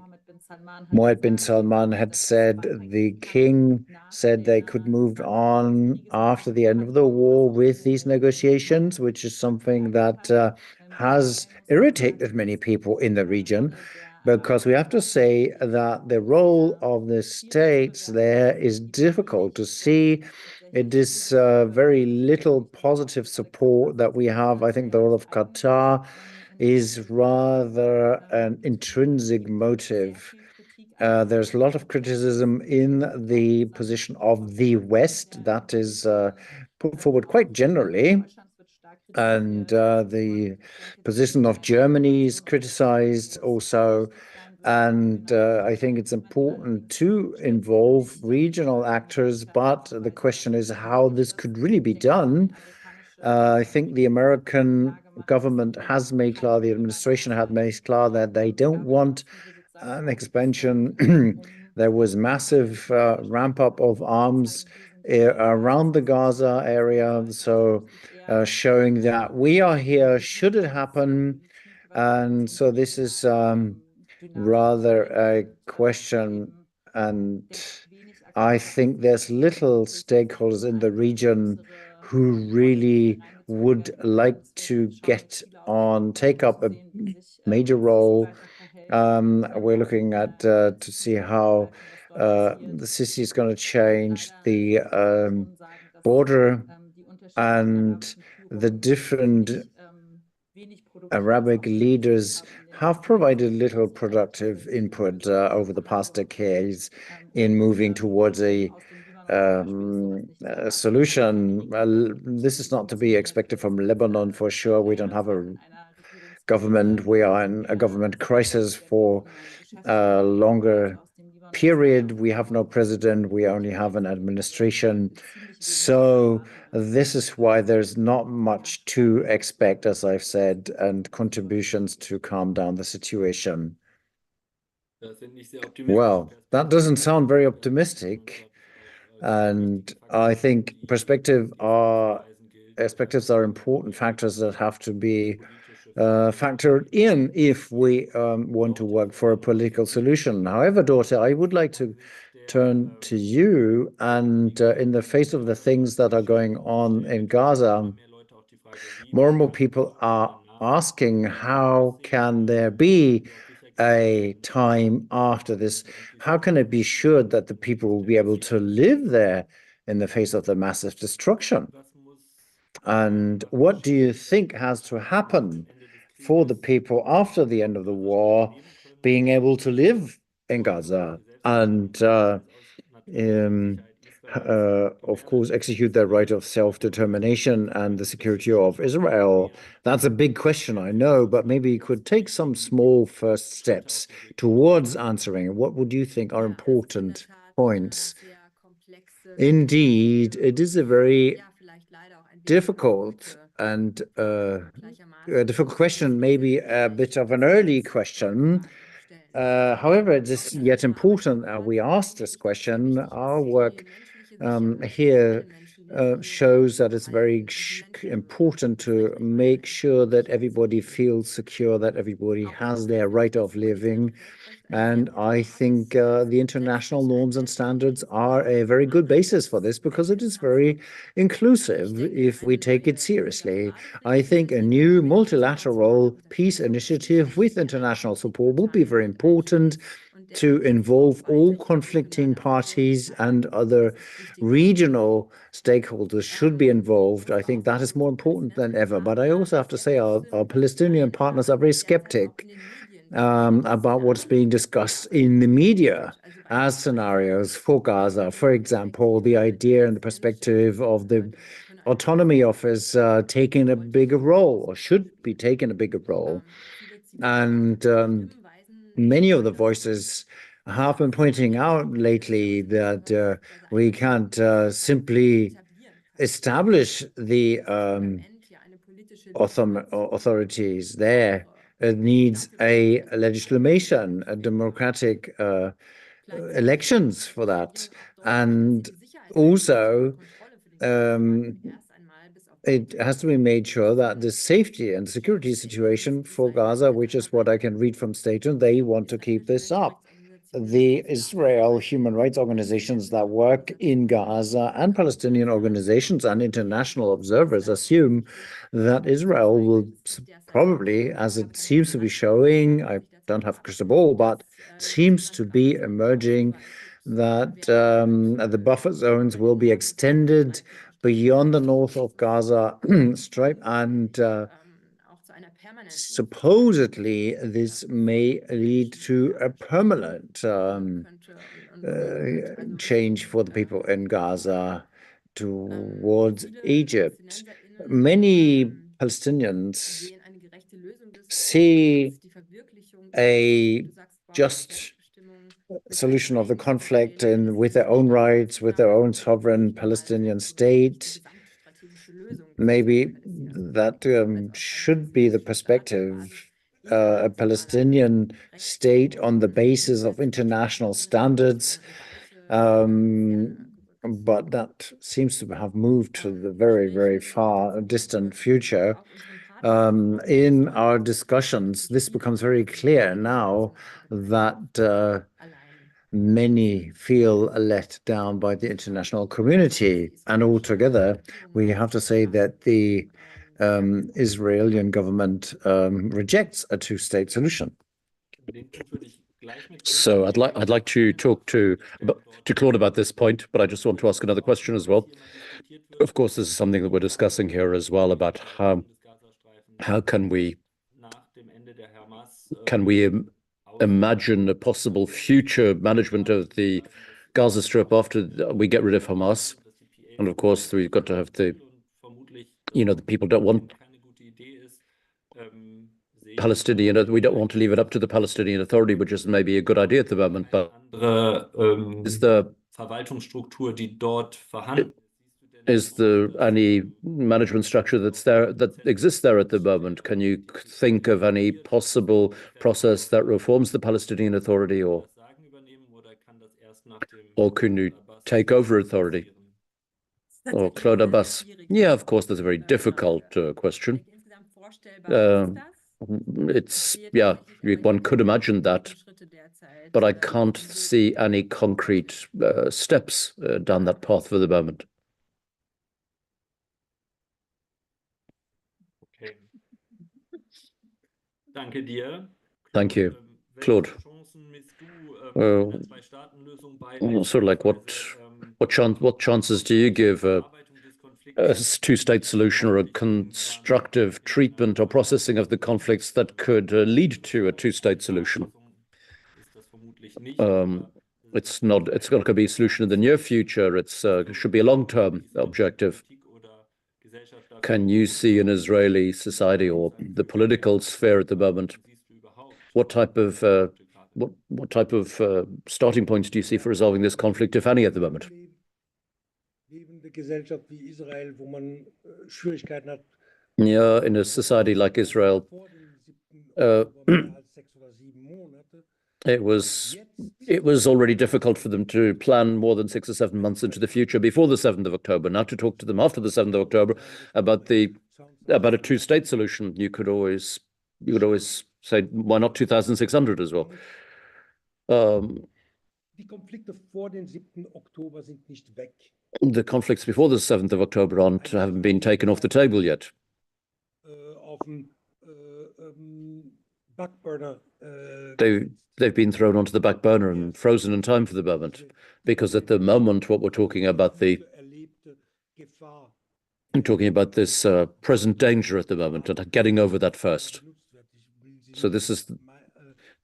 Mohammed bin Salman had said, the king said they could move on after the end of the war with these negotiations, which is something that has irritated many people in the region. because we have to say that the role of the states there is difficult to see. It is very little positive support that we have. I think the role of Qatar is rather an intrinsic motive. There's a lot of criticism in the position of the West that is put forward quite generally. And the position of Germany is criticized also. And I think it's important to involve regional actors, but the question is how this could really be done. I think the American government has made clear, the administration had made clear that they don't want an expansion. There was massive ramp up of arms around the Gaza area, so showing that we are here should it happen. And so this is rather a question, and I think there's little stakeholders in the region who really would like to take up a major role. We're looking at to see how the Sisi is going to change the border, and the different Arabic leaders have provided little productive input over the past decades in moving towards a solution. This is not to be expected from Lebanon for sure. We don't have a government. We are in a government crisis for a longer period. We have no president. We only have an administration. So this is why there's not much to expect, as I've said, and contributions to calm down the situation. Well, that doesn't sound very optimistic. And I think perspectives are important factors that have to be factored in if we want to work for a political solution. However, daughter, I would like to turn to you, and in the face of the things that are going on in Gaza, more and more people are asking, how can there be a time after this? How can it be sure that the people will be able to live there in the face of the massive destruction? And what do you think has to happen for the people after the end of the war being able to live in Gaza and, of course, execute their right of self-determination and the security of Israel? That's a big question, I know, but maybe you could take some small first steps towards answering. What would you think are important points? Indeed, it is a very difficult and a difficult question, maybe a bit of an early question. However, it is yet important we ask this question. Our work here shows that it's very important to make sure that everybody feels secure, that everybody has their right of living. And I think the international norms and standards are a very good basis for this, because it is very inclusive if we take it seriously. I think a new multilateral peace initiative with international support will be very important to involve all conflicting parties, and other regional stakeholders should be involved. I think that is more important than ever. But I also have to say our Palestinian partners are very skeptic about what's being discussed in the media as scenarios for Gaza. For example, the idea and the perspective of the autonomy office taking a bigger role, or should be taking a bigger role. And many of the voices have been pointing out lately that we can't simply establish the authorities there. It needs a legislation, a democratic elections for that. And also, it has to be made sure that the safety and security situation for Gaza, which is what I can read from statement, they want to keep this up. The Israel human rights organizations that work in Gaza and Palestinian organizations and international observers assume that Israel will probably, as it seems to be showing, I don't have a crystal ball, but seems to be emerging that the buffer zones will be extended beyond the north of Gaza Strip, and supposedly this may lead to a permanent change for the people in Gaza towards Egypt. Many Palestinians see a just solution of the conflict and with their own rights, with their own sovereign Palestinian state. Maybe that should be the perspective, a Palestinian state on the basis of international standards. But that seems to have moved to the very, very far distant future. In our discussions, this becomes very clear now that many feel let down by the international community. And altogether, we have to say that the Israeli government rejects a two-state solution.
So I'd like to talk to Claude about this point, but I just want to ask another question as well. Of course, this is something that we're discussing here as well about how can we imagine a possible future management of the Gaza Strip after we get rid of Hamas. And of course, we've got to have the people don't want Palestinian, we don't want to leave it up to the Palestinian Authority, which is maybe a good idea at the moment, but is there any management structure that exists there at the moment? Can you think of any possible process that reforms the Palestinian Authority, or can you take over authority? Or Claude Abbas? Yeah, of course, that's a very difficult question. One could imagine that, but I can't see any concrete steps down that path for the moment. Thank you, Claude. Sort of like what chances do you give a two-state solution or a constructive treatment or processing of the conflicts that could lead to a two-state solution? It's not going to be a solution in the near future. It should be a long-term objective. Can you see in Israeli society or the political sphere at the moment, what type of starting points do you see for resolving this conflict, if any, at the moment? Yeah, in a society like Israel, it was already difficult for them to plan more than 6 or 7 months into the future before the 7th of October. Now to talk to them after the 7th of October about a two-state solution, you could always say, why not 2,600 as well? The conflicts before the 7th of October haven't been taken off the table yet. They've been thrown onto the back burner and frozen in time for the moment, because at the moment what we're talking about this present danger at the moment and getting over that first. So this is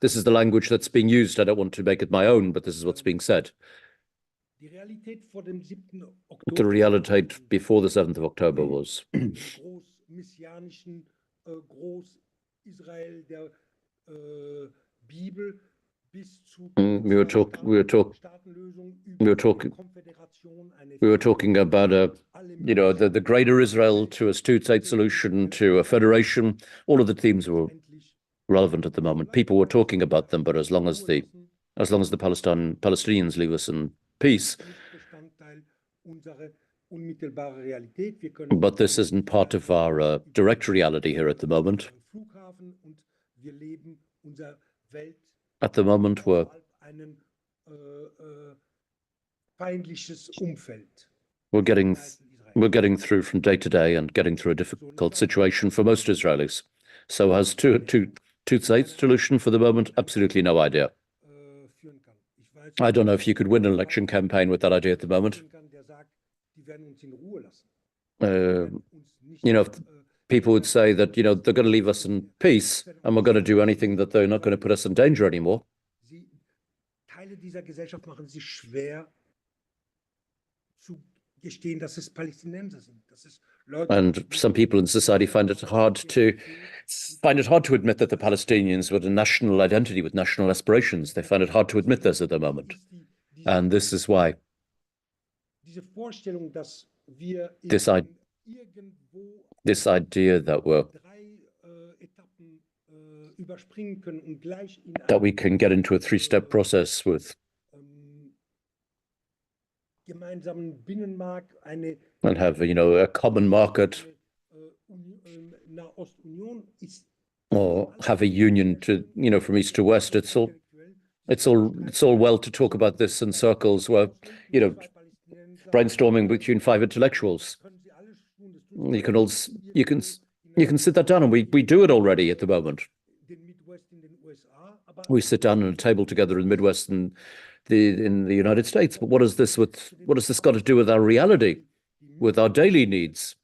the language that's being used. I don't want to make it my own, but this is what's being said. The reality before the 7th of October was we were talking about the greater Israel, to a two-state solution, to a federation. All of the themes were relevant at the moment. People were talking about them, but as long as the Palestinians leave us in peace. But this isn't part of our direct reality here at the moment. At the moment, we're getting through from day to day and getting through a difficult situation for most Israelis. So as to two-state solution for the moment? Absolutely no idea. I don't know if you could win an election campaign with that idea at the moment. If people would say that, they're going to leave us in peace and we're going to do anything that they're not going to put us in danger anymore. And some people in society find it hard to admit that the Palestinians with a national identity, with national aspirations. They find it hard to admit this at the moment. And this is why this idea that we can get into a three-step process with and have a common market or have a union to from east to west. It's all well to talk about this in circles where brainstorming between five intellectuals. You can sit that down, and we do it already at the moment. We sit down at a table together in the Midwest and in the United States. But what is this got to do with our reality, with our daily needs,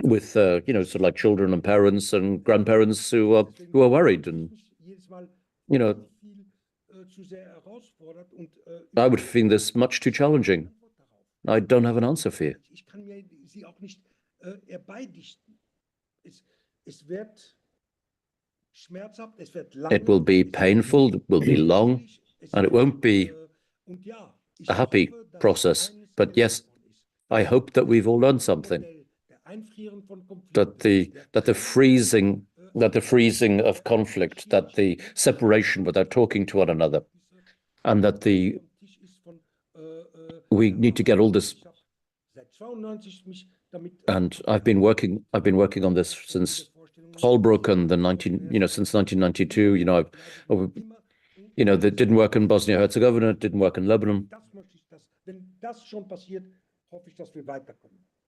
with sort of like children and parents and grandparents who are worried? And I would find this much too challenging. I don't have an answer for you. It will be painful, it will be long, and it won't be a happy process. But yes, I hope that we've all learned something. That the freezing of conflict, that the separation without talking to one another, and that we need to get all this. And I've been working on this since Holbrooke and since 1992. That didn't work in Bosnia-Herzegovina, didn't work in Lebanon.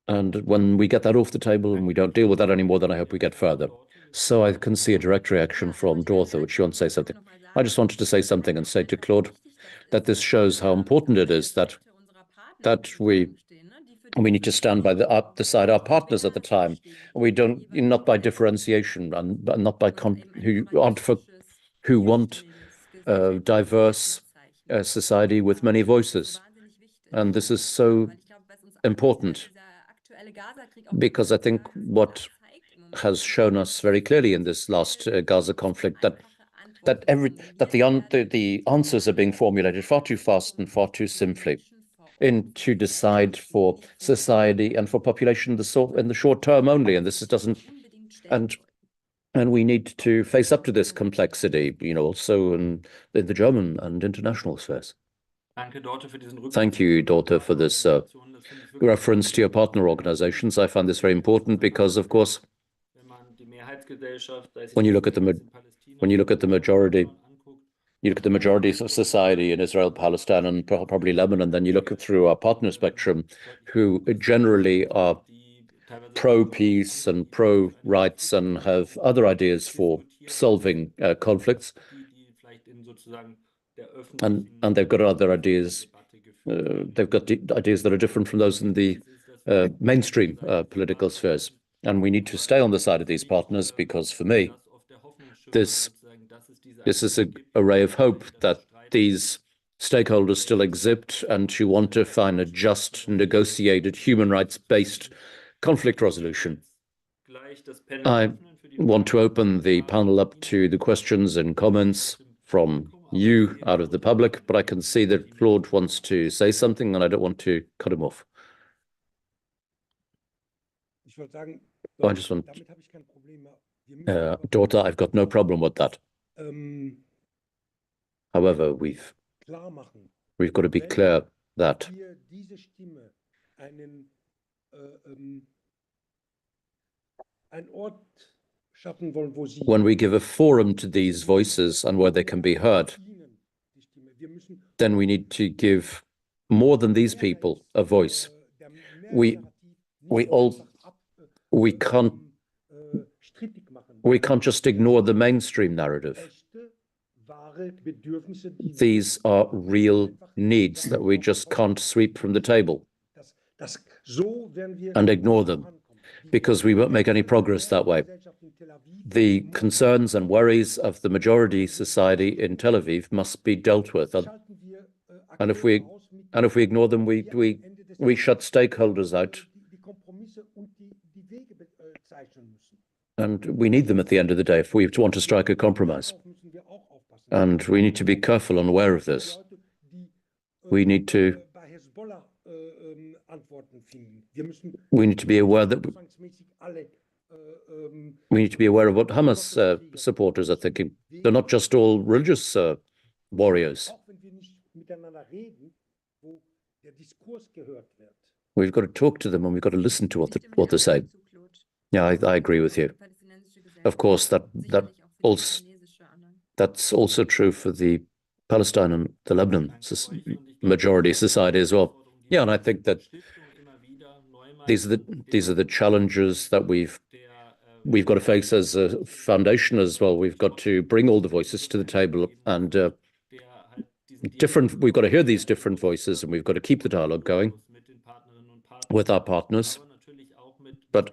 And when we get that off the table and we don't deal with that anymore, then I hope we get further. So I can see a direct reaction from Dorothy, which she wants to say something. I just wanted to say something and say to Claude that this shows how important it is that we need to stand by beside our partners at the time. We don't, not by differentiation and not by who want a diverse society with many voices. And this is so important because I think what has shown us very clearly in this last Gaza conflict that the answers are being formulated far too fast and far too simply to decide for society and for population in the short term only. And this doesn't, and we need to face up to this complexity, also in the German and international spheres. Thank you, Dorte, for this reference to your partner organizations. I find this very important because, of course, when you look at the majority, you look at the majorities of society in Israel, Palestine, and probably Lebanon, then you look through our partner spectrum, who generally are pro-peace and pro-rights and have other ideas for solving conflicts. And they've got other ideas. They've got ideas that are different from those in the mainstream political spheres. And we need to stay on the side of these partners because, for me, this is a ray of hope that these stakeholders still exist and who want to find a just, negotiated, human rights-based conflict resolution. I want to open the panel up to the questions and comments from you out of the public, but I can see that Claude wants to say something and I don't want to cut him off. I just want, Daughter, I've got no problem with that. However, we've got to be clear that when we give a forum to these voices and where they can be heard, then we need to give more than these people a voice. We can't We can't just ignore the mainstream narrative. These are real needs that we just can't sweep from the table and ignore them, because we won't make any progress that way. The concerns and worries of the majority society in Tel Aviv must be dealt with. And if we ignore them, we shut stakeholders out. And we need them at the end of the day if we want to strike a compromise. And we need to be careful and aware of this. We need to be aware that we need to be aware of what Hamas supporters are thinking. They're not just all religious warriors. We've got to talk to them and we've got to listen to what they say. Yeah, I agree with you. Of course, that's also true for the Palestine and the Lebanon majority society as well. Yeah, and I think that these are the challenges that we've got to face as a foundation as well. We've got to bring all the voices to the table, and we've got to hear these different voices, and we've got to keep the dialogue going with our partners, but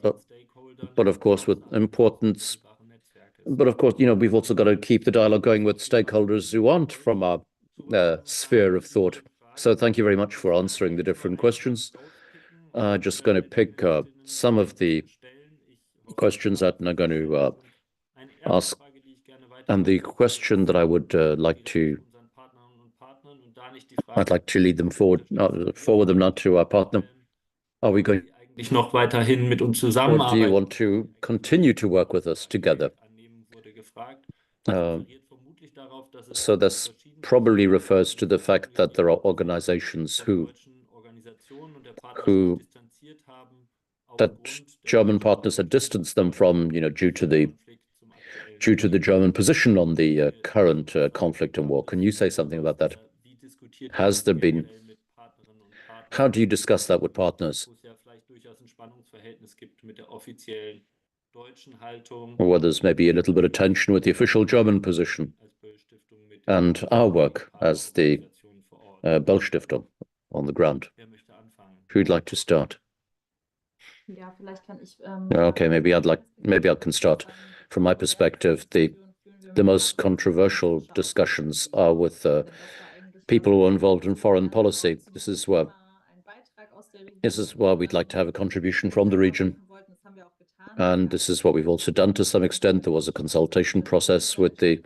of course with importance. But of course, we've also got to keep the dialogue going with stakeholders who aren't from our sphere of thought. So thank you very much for answering the different questions. Just going to pick some of the questions that I'm going to ask. And the question that I'd like to lead them forward them not to our partner. Are we going
noch weiterhin mit uns
or
zusammenarbeiten?
do you want to continue to work with us together? So this probably refers to the fact that there are organizations that German partners had distanced them from, due to the German position on the current conflict and war. Can you say something about that? Has there been? How do you discuss that with partners? Or whether there's maybe a little bit of tension with the official German position and our work as the Böll-Stiftung on the ground. Who'd like to start? Okay, maybe I can start. From my perspective, the most controversial discussions are with people who are involved in foreign policy. This is where we'd like to have a contribution from the region. And this is what we've also done to some extent. There was a consultation process with the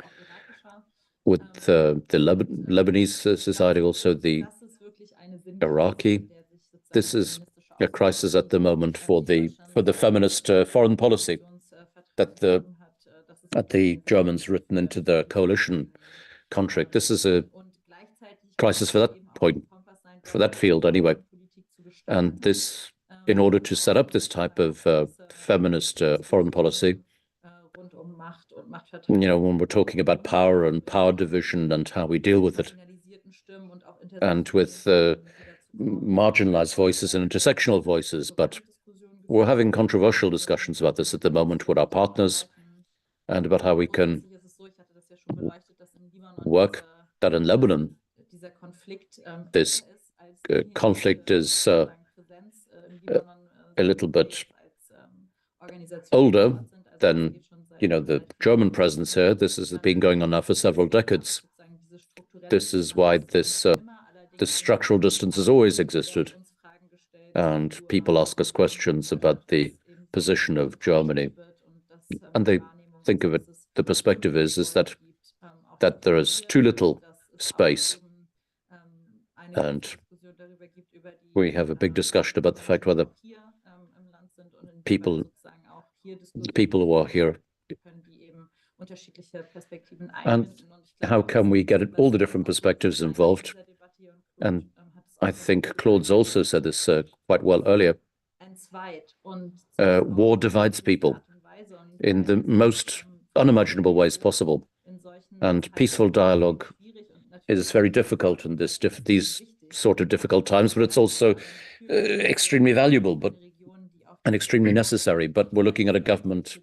Lebanese society, also the Iraqi. This is a crisis at the moment for the feminist foreign policy that the Germans written into the coalition contract. This is a crisis for that point, for that field anyway. And this, in order to set up this type of feminist foreign policy, when we're talking about power and power division and how we deal with it, and with marginalized voices and intersectional voices, but we're having controversial discussions about this at the moment with our partners and about how we can work that in Lebanon. This conflict is a little bit older than the German presence here. This has been going on now for several decades. This is why this structural distance has always existed. And people ask us questions about the position of Germany. And they think of it, the perspective is that there is too little space. And we have a big discussion about the fact whether people who are here, and how can we get all the different perspectives involved. And I think Claude's also said this quite well earlier. War divides people in the most unimaginable ways possible. And peaceful dialogue is very difficult in these sort of difficult times, but it's also extremely valuable and extremely necessary. But we're looking at a government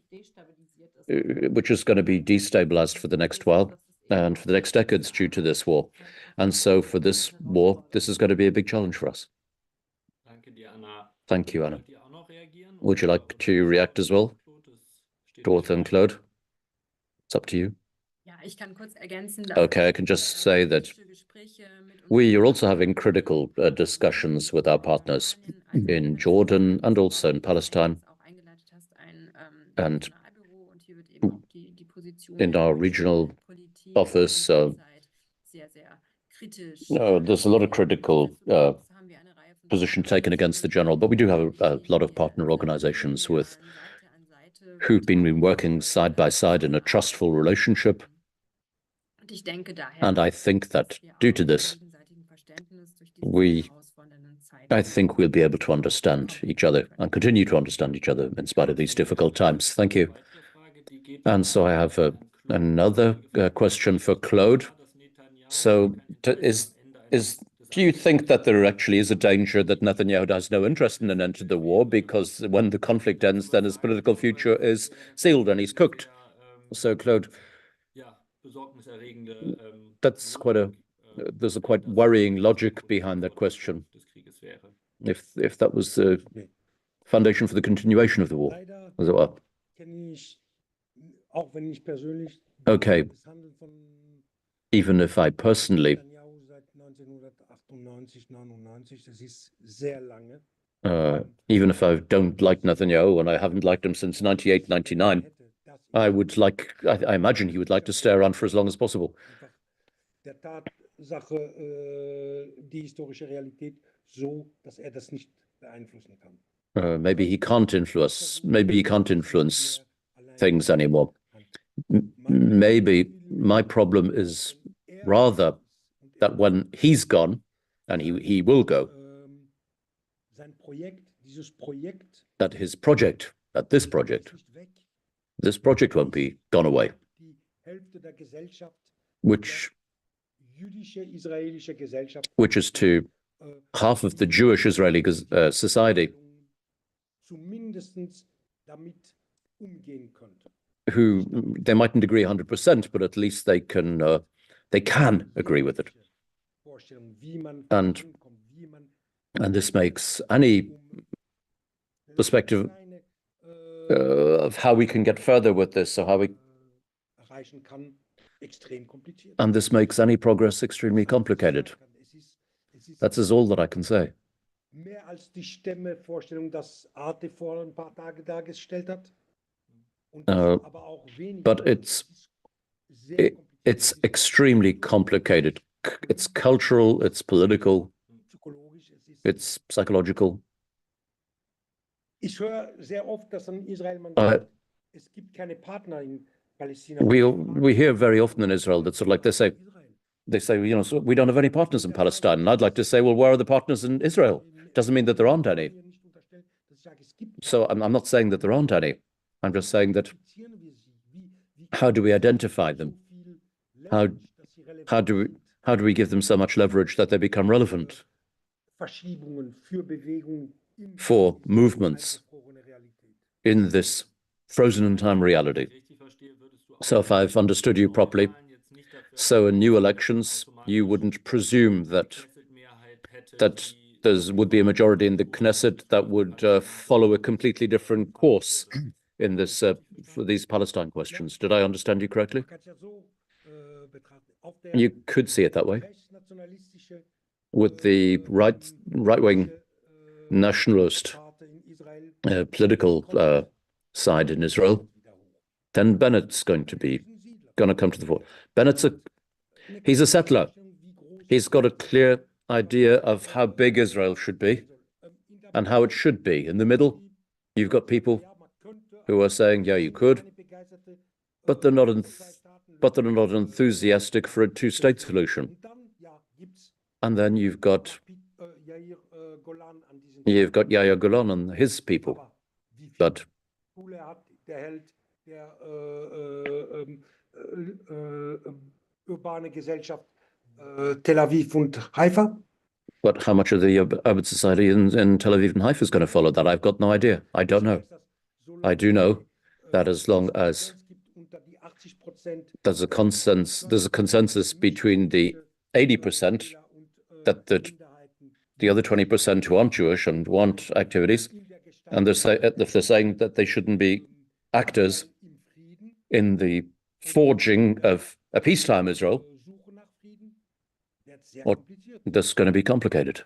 which is going to be destabilized for the next while and for the next decades due to this war. And so for this war, this is going to be a big challenge for us. Thank you, Anna. Would you like to react as well, Dorothy and Claude? It's up to you. Okay, I can just say that we are also having critical discussions with our partners in Jordan and also in Palestine and in our regional office. There's a lot of critical position taken against the general, but we do have a lot of partner organizations who've been working side by side in a trustful relationship. And I think that due to this, I think we'll be able to understand each other and continue to understand each other in spite of these difficult times. Thank you. And so I have another question for Claude. So do you think that there actually is a danger that Netanyahu has no interest in an end to the war, because when the conflict ends, then his political future is sealed and he's cooked? So, Claude, that's there's a quite worrying logic behind that question. If that was the foundation for the continuation of the war, as it were. Okay. Even if I personally even if I don't like Netanyahu, and I haven't liked him since 98, 99, I imagine he would like to stay around for as long as possible. Maybe he can't influence things anymore. Maybe my problem is rather that when he's gone, and he will go, that this project won't be gone away, which is to half of the Jewish Israeli society, who they mightn't agree 100%, but at least they can agree with it. And this makes any perspective of how we can get further with this, and this makes any progress extremely complicated. That is all that I can say. But it's extremely complicated. It's cultural, it's political, it's psychological. We hear very often in Israel that sort of like they say, so we don't have any partners in Palestine. And I'd like to say, well, where are the partners in Israel? Doesn't mean that there aren't any. So I'm not saying that there aren't any. I'm just saying that how do we identify them? How do we give them so much leverage that they become relevant for movements in this frozen in time reality? So if I've understood you properly, so in new elections, you wouldn't presume that there would be a majority in the Knesset that would follow a completely different course in this for these Palestine questions. Did I understand you correctly? You could see it that way. With the right-wing nationalist political side in Israel, then Bennett's going to come to the fore. He's a settler. He's got a clear idea of how big Israel should be and how it should be. In the middle, you've got people who are saying, yeah, you could, but they're not enthusiastic for a two-state solution. And then you've got Yair Golan and his people. But how much of the urban society in Tel Aviv and Haifa is going to follow that? I've got no idea. I don't know. I do know that as long as there's a consensus between the 80% that the other 20% who aren't Jewish and want activities, and they're saying that they shouldn't be actors in the forging of a peacetime Israel, or that's going to be complicated.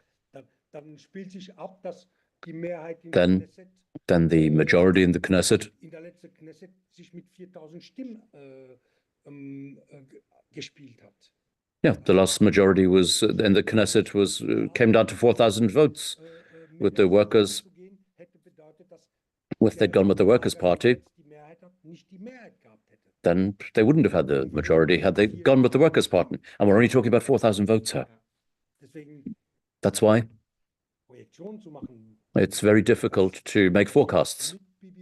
Then the majority in the Knesset the last majority was in the Knesset came down to 4,000 votes with the workers. If they'd gone with the Workers' Party, then they wouldn't have had the majority had they gone with the Workers' Party. And we're only talking about 4,000 votes here. That's why it's very difficult to make forecasts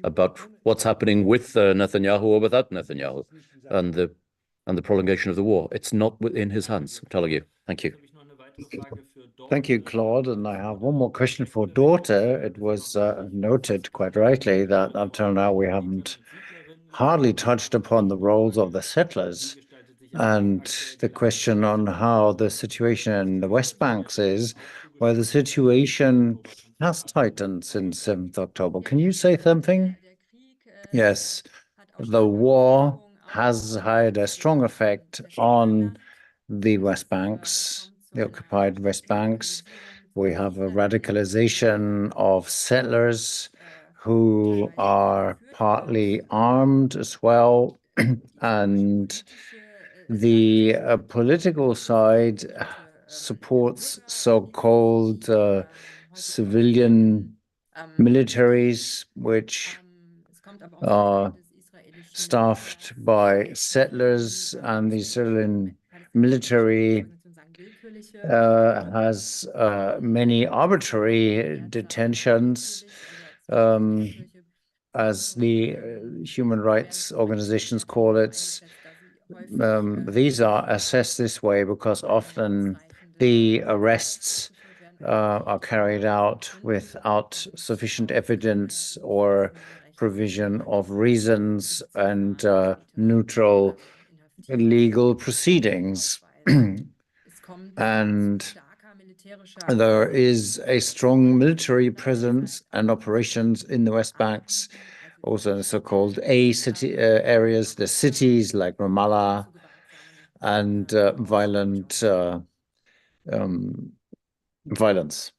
about what's happening with Netanyahu or without Netanyahu and the prolongation of the war. It's not within his hands, I'm telling you. Thank you.
Thank you, Claude. And I have one more question for Daughter. It was noted quite rightly that up till now we haven't hardly touched upon the roles of the settlers, and the question on how the situation in the West Bank is, where the situation has tightened since 7th October. Can you say something? Yes, the war has had a strong effect on the West Banks, the occupied West Banks. We have a radicalization of settlers who are partly armed as well. And the political side supports so-called civilian militaries, which are staffed by settlers, and the Israeli military has many arbitrary detentions, as the human rights organizations call it. These are assessed this way because often the arrests are carried out without sufficient evidence or provision of reasons and neutral legal proceedings. And there is a strong military presence and operations in the West Banks, also in the so-called A-city areas, the cities like Ramallah, and violent violence.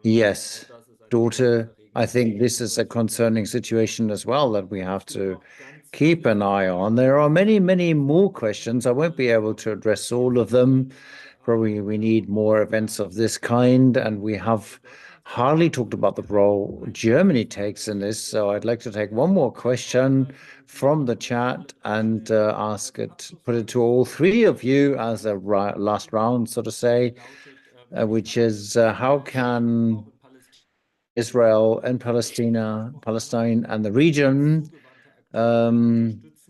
Yes, Daughter, I think this is a concerning situation as well that we have to keep an eye on. There are many, many more questions. I won't be able to address all of them. Probably we need more events of this kind, and we have hardly talked about the role Germany takes in this. So I'd like to take one more question from the chat and put it to all three of you as a last round, so to say, which is how can Israel and Palestine and the region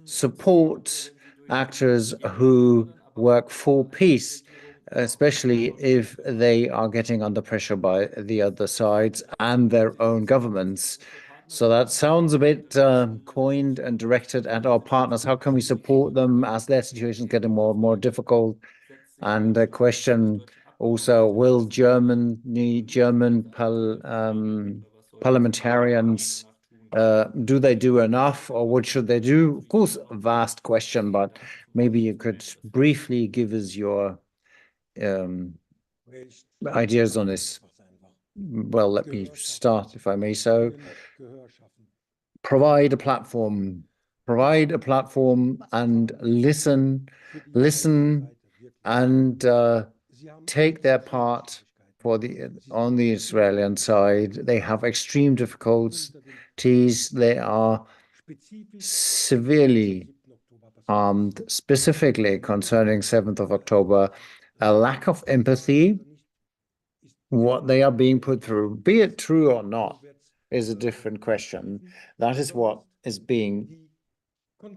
support actors who work for peace, especially if they are getting under pressure by the other sides and their own governments. So that sounds a bit coined and directed at our partners. How can we support them as their situation is getting more and more difficult? And the question also, will German parliamentarians, do they do enough, or what should they do? Of course, a vast question, but maybe you could briefly give us your ideas on this. Well, let me start, if I may so. Provide a platform and listen and take their part on the Israeli side. They have extreme difficulties. They are severely armed, specifically concerning 7th of October, a lack of empathy. What they are being put through, be it true or not, is a different question. That is what is being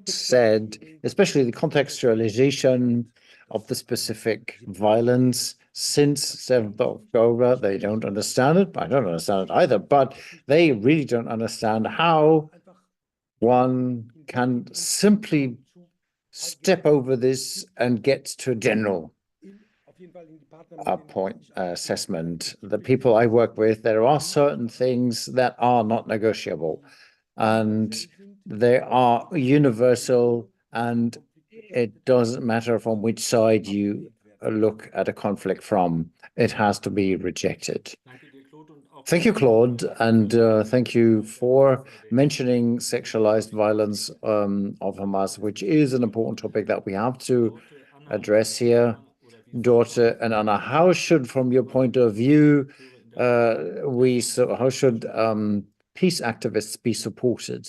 said, especially the contextualization of the specific violence since 7th of October. They don't understand it. I don't understand it either, but they really don't understand how one can simply step over this and get to a general point assessment. The people I work with, there are certain things that are not negotiable, and they are universal, and it doesn't matter from which side you look at a conflict from. It has to be rejected. Thank you, Claude, and thank you for mentioning sexualized violence of Hamas, which is an important topic that we have to address here. Dorte and Anna, how should, from your point of view, how should peace activists be supported?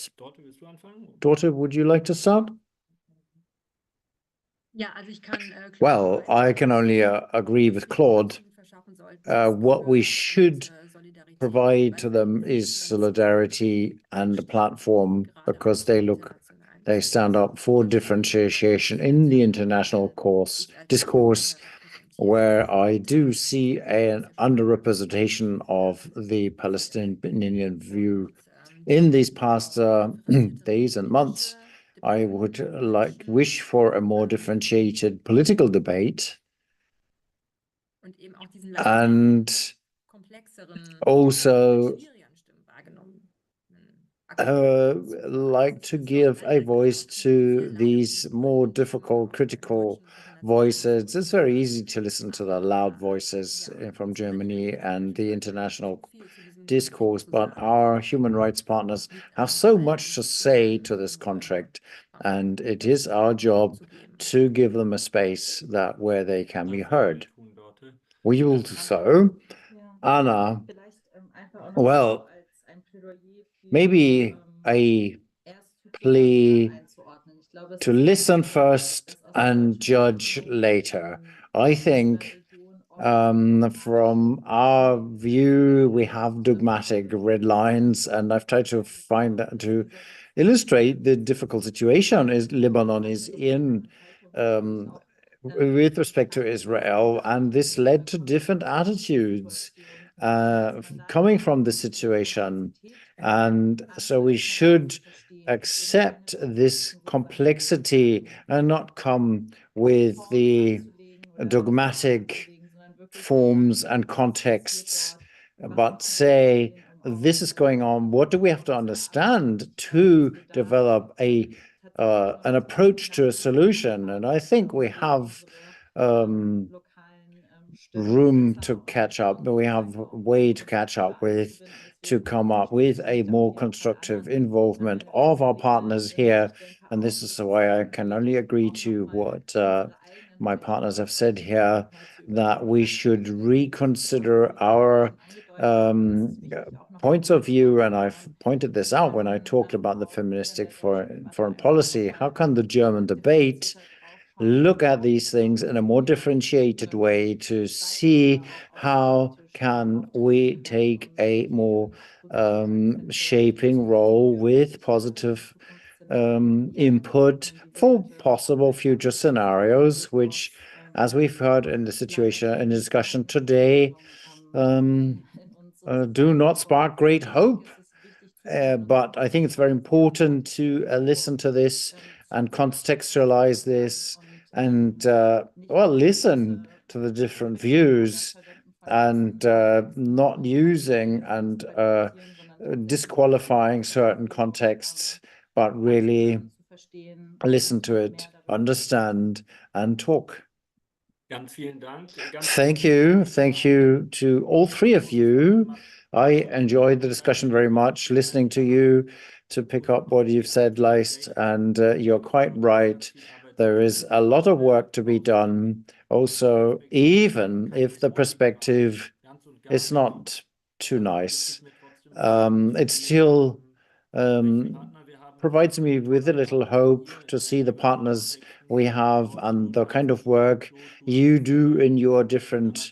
Dorte, would you like to start? Well, I can only agree with Claude. What we should provide to them is solidarity and a platform, because they stand up for differentiation in the international discourse, where I do see an underrepresentation of the Palestinian view. In these past days and months, I would wish for a more differentiated political debate, and also like to give a voice to these more difficult, critical voices. It's very easy to listen to the loud voices from Germany and the international discourse, but our human rights partners have so much to say to this contract, and it is our job to give them a space where they can be heard. We will do so. Anna, well, maybe a plea to listen first and judge later. I think from our view, we have dogmatic red lines, and I've tried to illustrate the difficult situation Lebanon is in with respect to Israel, and this led to different attitudes coming from the situation. And so we should accept this complexity and not come with the dogmatic forms and contexts, but say, this is going on. What do we have to understand to develop an approach to a solution? And I think we have room to catch up. We have a way to catch up with, to come up with a more constructive involvement of our partners here. And this is why I can only agree to what my partners have said here, that we should reconsider our points of view. And I've pointed this out when I talked about the feministic foreign policy. How can the German debate look at these things in a more differentiated way to see how can we take a more shaping role with positive input for possible future scenarios, which, as we've heard in the discussion today, do not spark great hope. But I think it's very important to listen to this and contextualize this, and listen to the different views, and not using and disqualifying certain contexts, but really listen to it, understand, and talk. Thank you. Thank you to all three of you. I enjoyed the discussion very much, listening to you, to pick up what you've said, Leist, and you're quite right. There is a lot of work to be done. Also, even if the perspective is not too nice, it still provides me with a little hope to see the partners we have and the kind of work you do in your different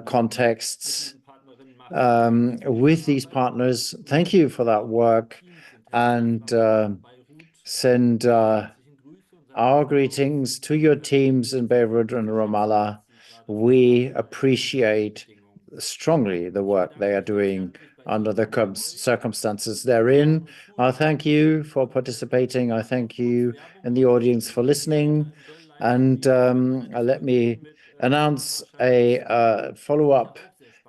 contexts with these partners. Thank you for that work, and send our greetings to your teams in Beirut and Ramallah. We appreciate strongly the work they are doing under the circumstances they're in. I thank you for participating. I thank you and the audience for listening. And let me announce a follow-up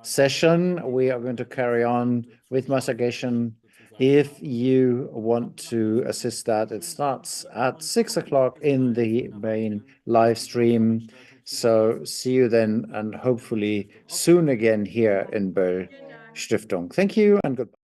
session. We are going to carry on with massagation. If you want to assist that, it starts at 6 o'clock in the main live stream. So see you then, and hopefully soon again here in Böll-Stiftung. Thank you and goodbye.